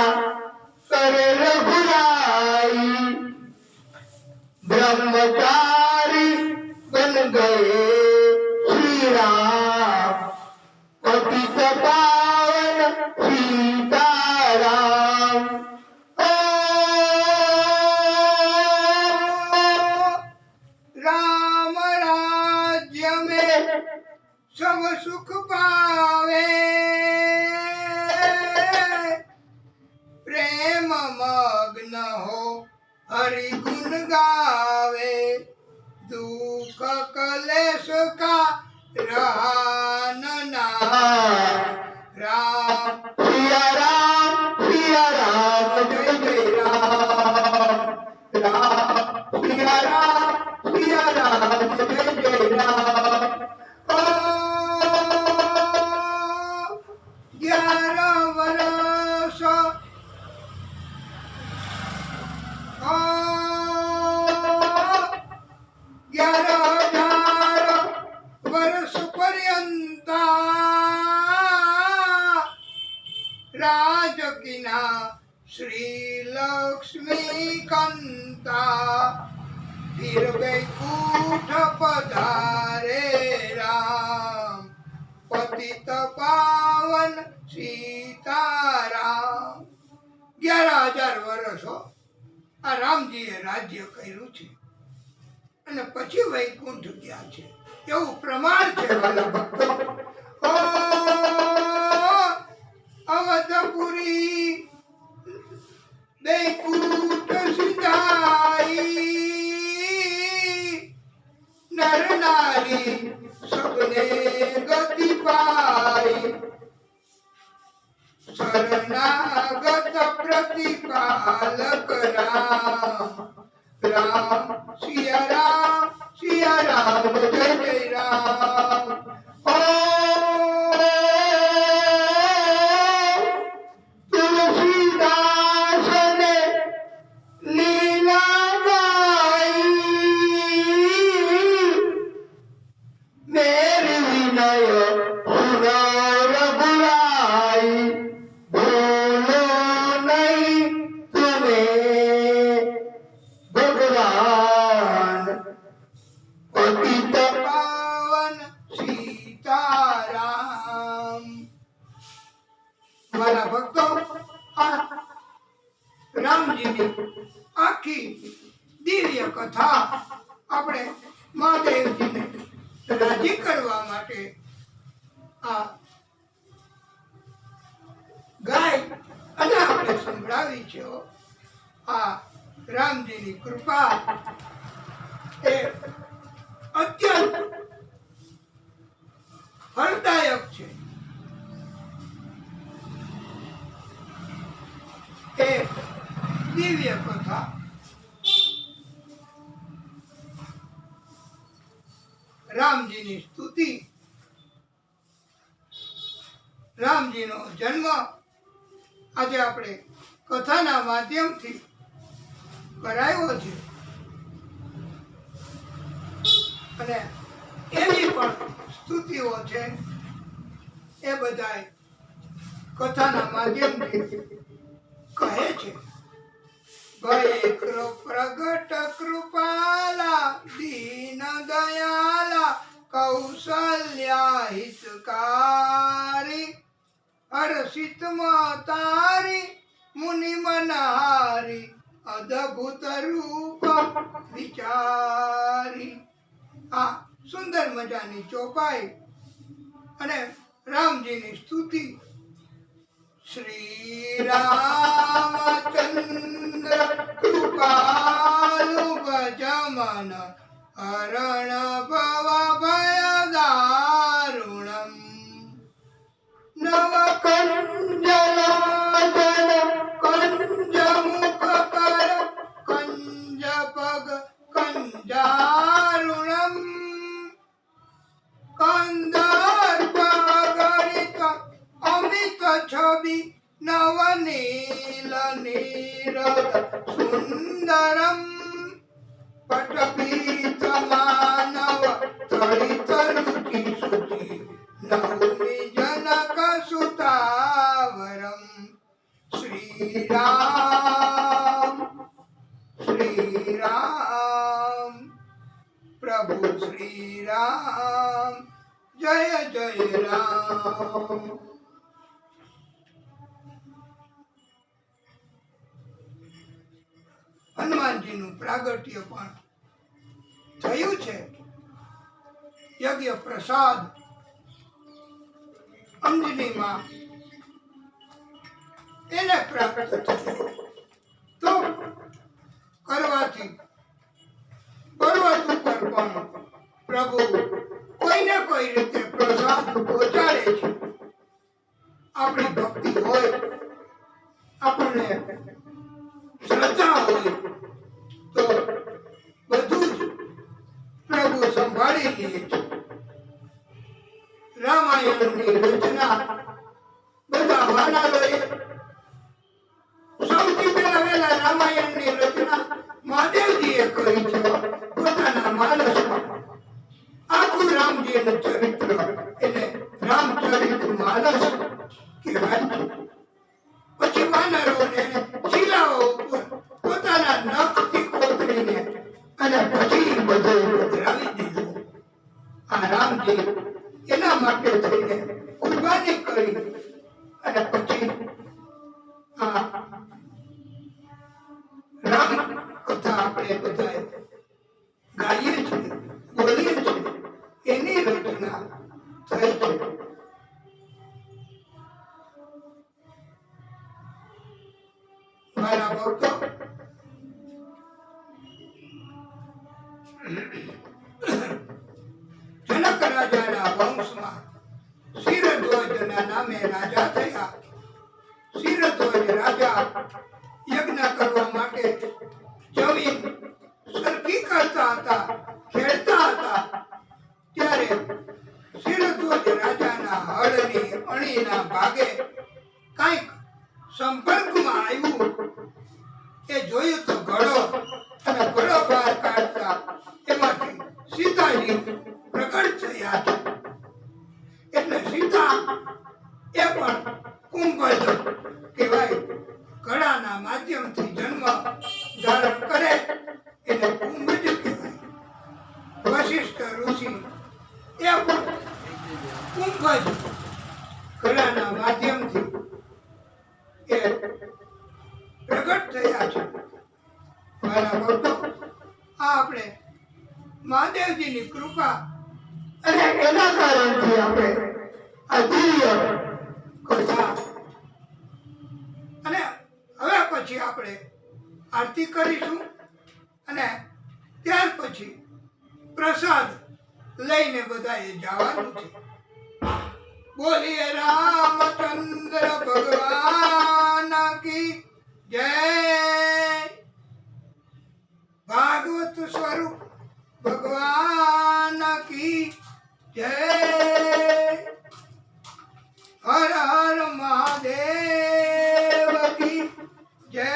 करे रघुराई, ब्रह्मचारी बन गए श्री राम, पतित पावन सीताराम। राम राज्य में सब सुख पावे, प्रेम मग्न हो हरि गुण गावे, दुख कलेश का रहन नाम, राम सिया राम जय जय राम। राम सिया राम जय जय राम। ओ 11 वर्ष 11,000 वर्ष पर्यंत राजकिना श्री लक्ष्मी कंता, फिर वैकुंठ पधारे राम, पतित पावन सीताराम। 11,000 વર્ષો આ રામજીએ રાજ્ય કર્યું છે અને પછી વૈકુંઠ ગયા છે એવું પ્રમાણ છે વાલા ભક્તો। ઓ અવધપુરી વૈકુંઠ સિધાઈ, નર નારી સબને ગતિ પાઈ, शरणागत प्रतिपालक राम, राम सिया राम जय जय राम। ओ तुलसीदास ने लीला गाई, मेरी विनय सुनो रघुराई, भूलो नहीं तुम्हें સીતારામ. મારા ભક્તો, આ રામજીની આખી દિવ્ય કથા આપણે મહાદેવજીને રાજી કરવા માટે આ ગાય અને આપણે સંભળાવી છે. આ રામજીની કૃપા એ અત્યંત ફળદાયક છે. એ દિવ્ય કથા રામજીની સ્તુતિ, રામજીનો જન્મ આજે આપણે કથાના માધ્યમથી કરાયો છે. અને એની પણ સ્તુતિઓ છે એ બધાય કથાના માધ્યમથી કહે છે. ભય પ્રગટ કૃપાલા દીન દયાલા કૌશલ્યા હિતકારી હર્ષિત મતારી મુનિ મનહારી અદભુત રૂપ વિચારી. આ સુંદર મજાની ચોપાઈ અને રામજીની સ્તુતિ. શ્રી રામચંદ્ર કૃપાલુ ભજમન હરણ ભવ ભય દારુણમ નવ કંજલાજલ કંજ મુખ કર કંજ પગ કંજારુણમ કંદર્પ ગણિત અમિત છબી નવનીલ નીરદ સુંદરમ પટપીત માનવ તડિત રુચિ શુચિ નવમી જનક સુતાવરમ. શ્રી રામ શ્રી રામ પ્રભુ શ્રી રામ જય જય રામ. હનુમાનજીનું પ્રાગટ્ય પણ થયું છે. યજ્ઞ પ્રસાદ અંજનીમાં એને પ્રાપ્ત થયો. તો કરવાથી પર્વત ઉપર પણ પ્રભુ કોઈને કોઈ રીતે પ્રસાદ પહોંચાડે છે. આપણી ભક્તિ હોય, આપણને શ્રદ્ધા હોય તો બધું જ પ્રભુ સંભાળી લે છે. રામાયણની રચના બધા વાનરોએ સૌથી પહેલા રામાયણની રચના મહાદેવજીએ કરી છે. પોતાના માનસમાં આખું રામજીનું ચરિત્ર એને રામચરિત માનસ કહેવાય છે. પછી વાનરોને શિલાઓ ઉપર પોતાના નખથી કોતરીને અને પછી બધું પધરાવી દીધું. આ રામજી એના માટે થઈને કુરબાની કરી અને પછી આ રામ કથા આપણે બધાએ ગાઈએ છીએ, બોલીએ છીએ. એની રચના થઈ છે. મારા ભક્તો, જનક રાજાના વંશમાં શિરધ્વજના નામે રાજા થયા. શિરધ્વજ રાજા યજ્ઞ કરવા માટે જમીન સરખી કરતા હતા, ખેડતા હતા. ત્યારે શિરધ્વજ રાજાના હળની અણીના ભાગે કંઈક સંપર્કમાં આવ્યું. એ જોયું તો ઘડો, અને ઘડો બહાર કાઢતા એમાંથી સીતાજી પ્રગટ થયા છે. એટલે સીતા એ પણ કુંભજ કહેવાય. ઘડાના માધ્યમથી જન્મ ધારણ કરે એને કુંભજ કહેવાય. વશિષ્ઠ ઋષિ એ પણ કુંભજ કલાના માધ્યમથી એ પ્રગટ થયા છે. મારા ભક્તો, આ આપણે મહાદેવજીની કૃપા અને એના કારણથી આપણે આ દિવ્ય કથા અને હવે પછી આપણે આરતી કરીશું અને ત્યાર પછી પ્રસાદ લઈને બધાએ જવાનું છે. બોલીએ રામચંદ્ર ભગવાન કી જય. ભાગવત સ્વરૂપ ભગવાન કી જય. હર હર મહાદેવ કી જય.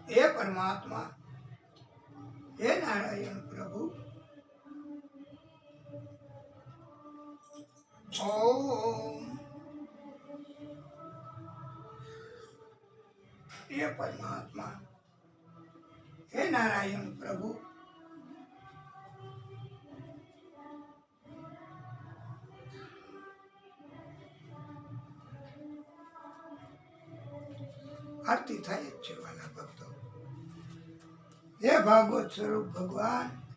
हे परमात्मा, हे नारायण प्रभु, ओम. हे परमात्मा, हे नारायण प्रभु, આરતી થાય જ છે વાલા ભક્તો. હે ભાગવત સ્વરૂપ ભગવાન,